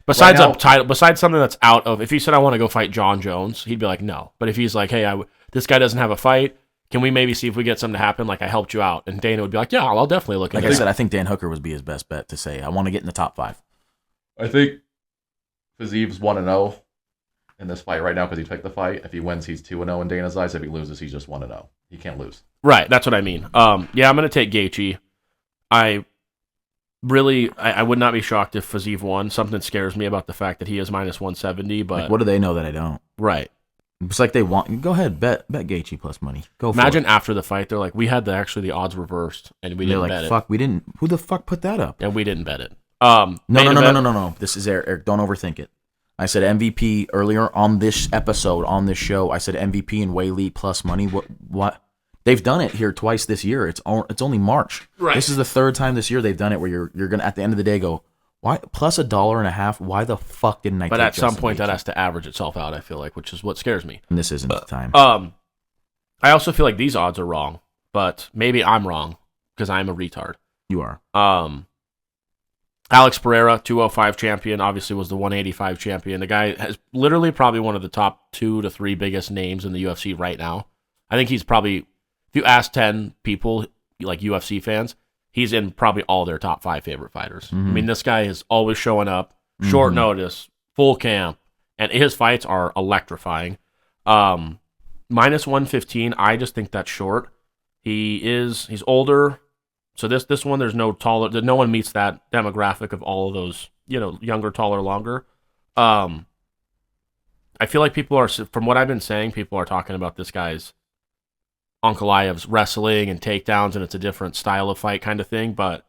Besides right now, title, besides something that's out of... If he said, I want to go fight John Jones, he'd be like, no. But if he's like, hey, this guy doesn't have a fight... Can we maybe see if we get something to happen? I helped you out. And Dana would be like, yeah, I'll definitely look at it. Like I said, I think Dan Hooker would be his best bet to say, I want to get in the top 5. I think Fizieve's 1-0 in this fight right now because he picked the fight. If he wins, he's 2-0 in Dana's eyes. If he loses, he's just 1-0. He can't lose. Right, that's what I mean. Yeah, I'm going to take Gaethje. I would not be shocked if Fizieve won. Something scares me about the fact that he is minus 170. But what do they know that I don't? Right. It's like they want. Go ahead, bet Gaethje plus money. Go. Imagine after the fight, they're like, we had the odds reversed, and we didn't bet it. Fuck, we didn't. Who the fuck put that up? And we didn't bet it. No. This is Eric. Don't overthink it. I said MVP earlier on this episode on this show. I said MVP and Weili plus money. What? They've done it here twice this year. It's only March. Right. This is the third time this year they've done it where you're gonna at the end of the day go. Why plus $1.50? Why the fuck didn't I? But at some point, that has to average itself out. I feel like, which is what scares me. And this isn't the time. I also feel like these odds are wrong, but maybe I'm wrong because I'm a retard. You are. Alex Pereira, 205 champion, obviously was the 185 champion. The guy has literally probably one of the top 2 to 3 biggest names in the UFC right now. I think he's probably, if you ask 10 people like UFC fans. He's in probably all their top 5 favorite fighters. Mm-hmm. I mean, this guy is always showing up, short notice, full camp, and his fights are electrifying. Minus 115, I just think that's short. He's older, so this one there's no one meets that demographic of all of those, younger, taller, longer. I feel like people are, from what I've been saying, people are talking about this guy's Ankalaev's wrestling and takedowns, and it's a different style of fight kind of thing, but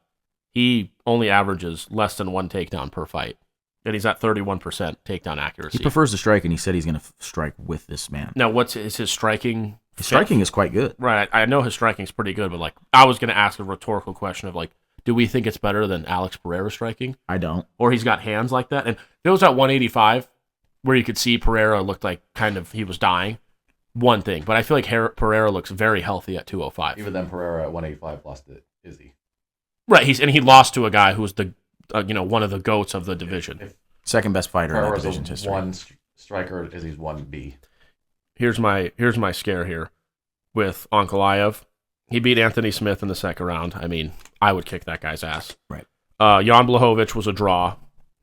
he only averages less than 1 takedown per fight, and he's at 31% takedown accuracy. He prefers to strike, and he said he's going to strike with this man. Now, is his striking? His striking is quite good. Right, I know his striking's pretty good, but I was going to ask a rhetorical question of do we think it's better than Alex Pereira striking? I don't. Or he's got hands like that, and if it was at 185, where you could see Pereira looked like kind of he was dying. One thing, but I feel like Pereira looks very healthy at 205. Even then, Pereira at 185 lost to Izzy. Right, he lost to a guy who was the one of the GOATs of the division. Second best fighter in that Pereira's division's history. one striker is he's 1B. Here's my scare here with Ankalaev. He beat Anthony Smith in the second round. I mean, I would kick that guy's ass. Right. Jan Blachowicz was a draw.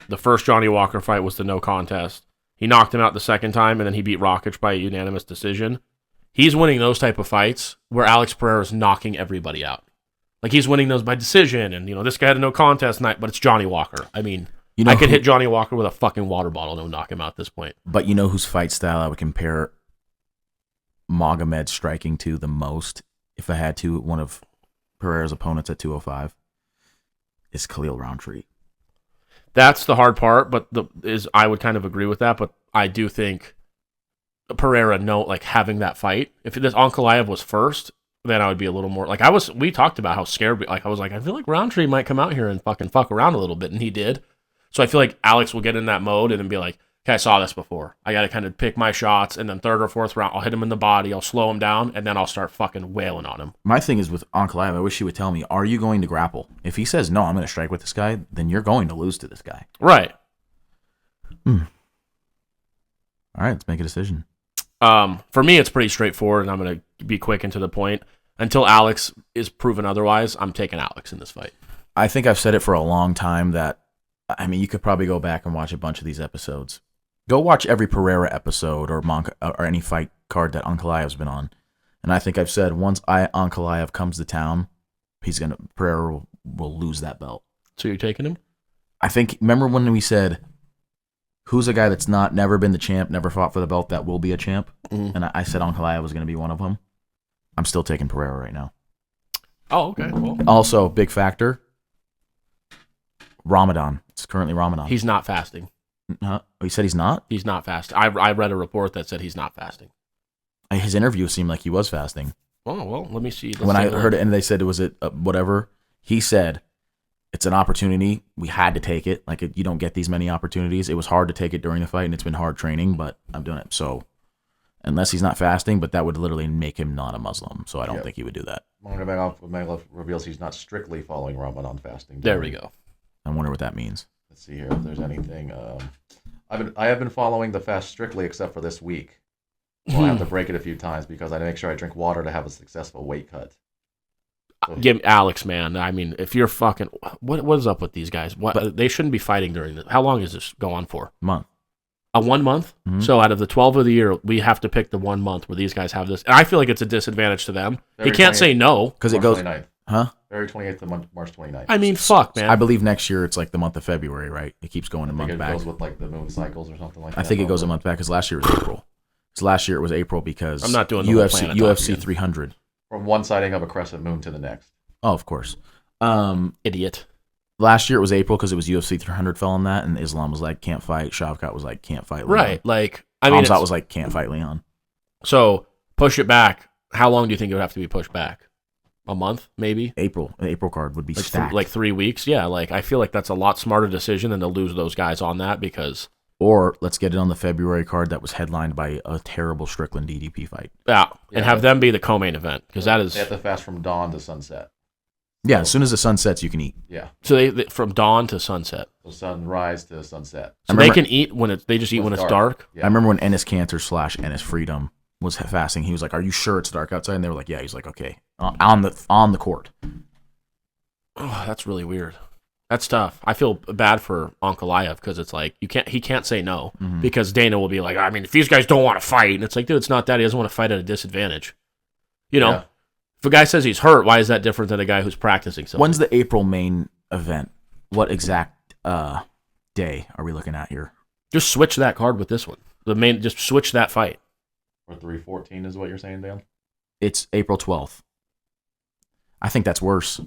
The first Johnny Walker fight was the no contest. He knocked him out the second time, and then he beat Rakic by a unanimous decision. He's winning those type of fights where Alex Pereira is knocking everybody out. Like, he's winning those by decision, and, this guy had a no contest night, but it's Johnny Walker. I mean, I could hit Johnny Walker with a fucking water bottle and it would knock him out at this point. But you know whose fight style I would compare Magomed striking to the most, if I had to, one of Pereira's opponents at 205, is Khalil Roundtree. That's the hard part, but I would kind of agree with that, but I do think Pereira, having that fight, if this Ankalaev was first, then I would be a little more, we talked about how scared, I was like, I feel like Roundtree might come out here and fucking fuck around a little bit, and he did. So I feel like Alex will get in that mode and then be like, okay, I saw this before. I got to kind of pick my shots, and then third or fourth round, I'll hit him in the body, I'll slow him down, and then I'll start fucking wailing on him. My thing is with Ankalaev, I wish he would tell me, are you going to grapple? If he says, no, I'm going to strike with this guy, then you're going to lose to this guy. Right. All right, let's make a decision. For me, it's pretty straightforward, and I'm going to be quick and to the point. Until Alex is proven otherwise, I'm taking Alex in this fight. I think I've said it for a long time that, you could probably go back and watch a bunch of these episodes. Go watch every Pereira episode or any fight card that Ankalaev's been on. And I think I've said once Ankalaev comes to town, Pereira will lose that belt. So you're taking him? I think, remember when we said, who's a guy that's never been the champ, never fought for the belt, that will be a champ? Mm-hmm. And I said Ankalaev was going to be one of them. I'm still taking Pereira right now. Oh, okay. Cool. Also, big factor, Ramadan. It's currently Ramadan. He's not fasting. He said he's not? He's not fasting. I read a report that said he's not fasting. His interview seemed like he was fasting. Oh, well, let me see. When I heard it and they said, was it whatever? He said, it's an opportunity. We had to take it. You don't get these many opportunities. It was hard to take it during the fight, and it's been hard training, but I'm doing it. So, unless he's not fasting, but that would literally make him not a Muslim. So I don't think he would do that. Magomedov reveals he's not strictly following Ramadan fasting. There we go. I wonder what that means. Let's see here if there's anything. I have been following the fast strictly except for this week. Well, I have to break it a few times because I make sure I drink water to have a successful weight cut. So, give Alex, man. I mean, if you're fucking, what is up with these guys? They shouldn't be fighting during this. How long does this go on for? Month. 1 month? Mm-hmm. So out of the 12 of the year, we have to pick the 1 month where these guys have this. And I feel like it's a disadvantage to them. He can't say no. Because it goes... 29th. Huh? February 28th to March 29th. I mean, fuck, man. I believe next year it's the month of February, right? It keeps going a month back. It goes with the moon cycles or something like that. I think it goes a month back because last year was April. So last year it was April because I'm not doing the UFC 300. From one sighting of a crescent moon to the next. Oh, of course. Idiot. Last year it was April because it was UFC 300 fell on that, and Islam was like, can't fight. Shavkat was like, can't fight Leon. Right. Hamzat was like, can't fight Leon. So push it back. How long do you think it would have to be pushed back? A month, maybe? An April card would be stacked. 3 weeks? Yeah, I feel like that's a lot smarter decision than to lose those guys on that because... Or let's get it on the February card that was headlined by a terrible Strickland DDP fight. Yeah, and have them be the co-main event because that is... They have to fast from dawn to sunset. Yeah, as soon as the sun sets, you can eat. Yeah. So they from dawn to sunset. So sunrise to sunset. So they can eat when it's dark? Yeah. I remember when Ennis Cantor / Ennis Freedom was fasting. He was like, "Are you sure it's dark outside?" And they were like, "Yeah." He's like, "Okay, on the court." Oh, that's really weird. That's tough. I feel bad for Ankalaev because it's like he can't say no because Dana will be like, I mean, if these guys don't want to fight, and it's like, dude, it's not that he doesn't want to fight at a disadvantage. If a guy says he's hurt, why is that different than a guy who's practicing something? When's the April main event? What exact day are we looking at here? Just switch that card with this one. Just switch that fight. Or 3/14 is what you're saying, Dan? It's April 12th. I think that's worse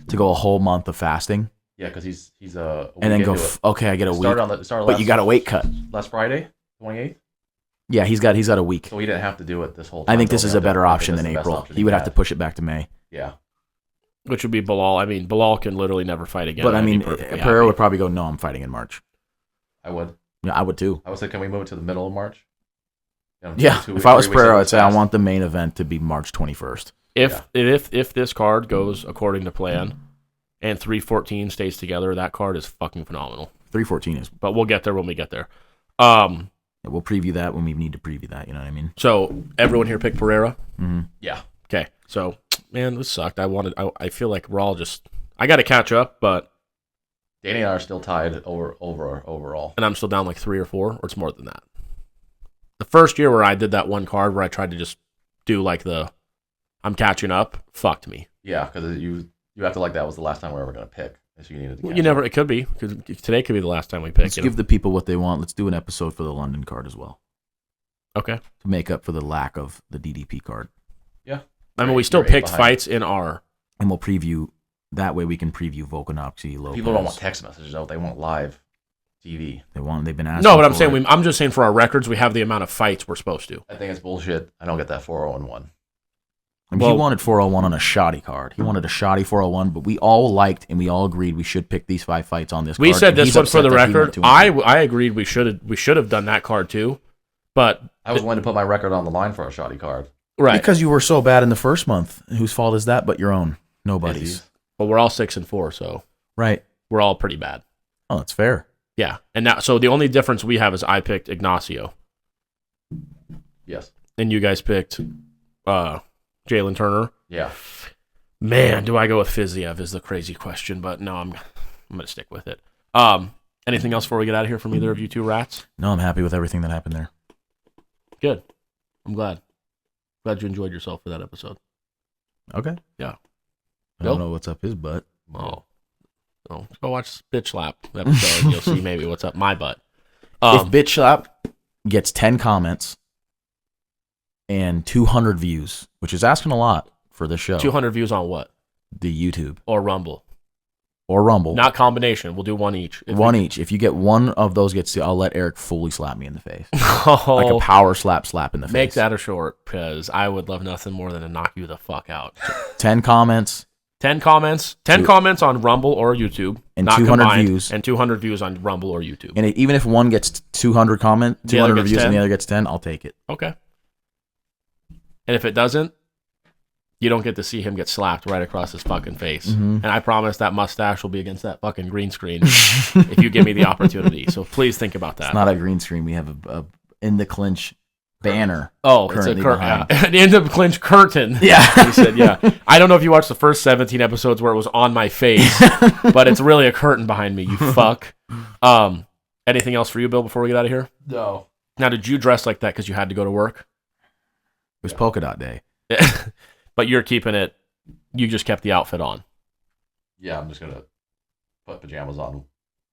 to go a whole month of fasting. Yeah, because he's a and then go. Okay, I get a week. But you got a weight cut. Last Friday, 28th. Yeah, he's got a week. So he didn't have to do it this whole time. I think this is a better option than April. He would have to push it back to May. Yeah. Which would be Bilal. I mean, Bilal can literally never fight again. But I mean, Pereira would probably go, no, I'm fighting in March. I would. Yeah, I would too. I would say, can we move it to the middle of March? Yeah, if I was Pereira, I'd say I want the main event to be March 21st. If this card goes according to plan, and 314 stays together, that card is fucking phenomenal. 314 is. But we'll get there when we get there. We'll preview that when we need to preview that. You know what I mean? So everyone here picked Pereira? Mm-hmm. Yeah. Okay. So, man, this sucked. I feel like we're all just... I got to catch up, but... Danny and I are still tied overall. And I'm still down like 3 or 4, or it's more than that. The first year where I did that one card where I tried to just do like the I'm catching up, fucked me. Yeah, because you acted like that was the last time we were ever going to pick. So you needed to it could be, because today could be the last time we pick. Let's give the people what they want. Let's do an episode for the London card as well. Okay. To make up for the lack of the DDP card. Yeah. I mean, we still picked fights in our... And we'll preview... That way we can preview Volkanovski, Lopez. People don't want text messages, though. They want live TV. They've been asking. No, but I'm just saying for our records, we have the amount of fights we're supposed to. I think it's bullshit. I don't get that 401. I mean, he wanted 401 on a shoddy card. He wanted a shoddy 401, but we all liked and we all agreed we should pick these 5 fights on this card. We said this one for the record. I agreed we should have done that card too, but I was willing to put my record on the line for a shoddy card. Right. Because you were so bad in the first month. Whose fault is that but your own? Nobody's. But we're all 6-4, so right. We're all pretty bad. Oh, that's fair. Yeah, and now so the only difference we have is I picked Ignacio. Yes. And you guys picked Jalen Turner. Yeah. Man, do I go with Fizieve is the crazy question, but no, I'm gonna stick with it. Anything else before we get out of here from either of you two rats? No, I'm happy with everything that happened there. Good. I'm glad. Glad you enjoyed yourself for that episode. Okay. Yeah. I don't know what's up his butt. Oh, go watch Bitch Slap episode. You'll see maybe what's up my butt. If Bitch Slap gets 10 comments and 200 views, which is asking a lot for this show. 200 views on what? The YouTube. Or Rumble. Not combination. We'll do one each. Each. If you get one of those I'll let Eric fully slap me in the face. Like a power slap in the face. Make that a short, because I would love nothing more than to knock you the fuck out. 10 comments. 10 comments. 10 comments on Rumble or YouTube. And 200 views. And 200 views on Rumble or YouTube. And even if one gets 200 reviews and the other gets 10, I'll take it. Okay. And if it doesn't, you don't get to see him get slapped right across his fucking face. Mm-hmm. And I promise that mustache will be against that fucking green screen if you give me the opportunity. So please think about that. It's not a green screen. We have a in the clinch banner. Oh, it's a curtain. An in the clinch curtain. Yeah. He said, yeah. I don't know if you watched the first 17 episodes where it was on my face, but it's really a curtain behind me, you fuck. Anything else for you, Bill, before we get out of here? No. Now, did you dress like that because you had to go to work? It was polka dot day. But you're keeping it, you just kept the outfit on. Yeah, I'm just going to put pajamas on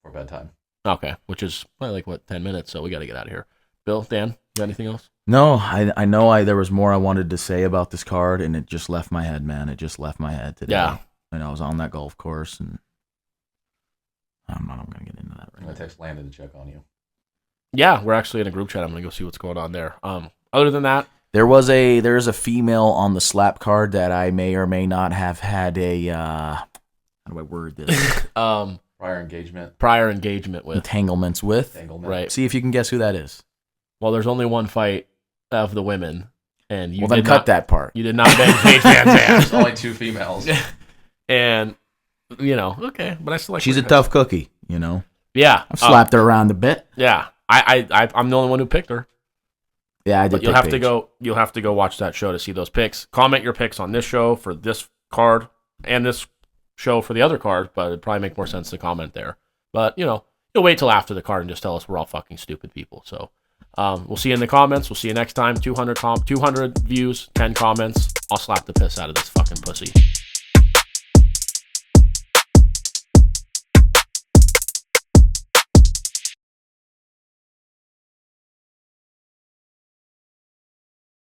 for bedtime. Okay, which is probably 10 minutes, so we got to get out of here. Bill, Dan, you got anything else? No, I know there was more I wanted to say about this card, and it just left my head, man. It just left my head today. Yeah. And I was on that golf course, and I'm not going to get into that right now. I'm going to text Landon to check on you. Yeah, we're actually in a group chat. I'm going to go see what's going on there. Other than that, There's a female on the slap card that I may or may not have had a how do I word this? Prior engagement with. Entanglements with. Right. See if you can guess who that is. Well, there's only one fight of the women, and you then cut that part. You did not bang Paige Van's ass. There's only 2 females. And okay, but I still like. She's a tough cookie, Yeah, I've slapped her around a bit. Yeah, I'm the only one who picked her. Yeah, I did. But you'll have to go watch that show to see those picks. Comment your picks on this show for this card and this show for the other card, but it'd probably make more sense to comment there. But you'll wait till after the card and just tell us we're all fucking stupid people. So we'll see you in the comments. We'll see you next time. 200 views, 10 comments. I'll slap the piss out of this fucking pussy.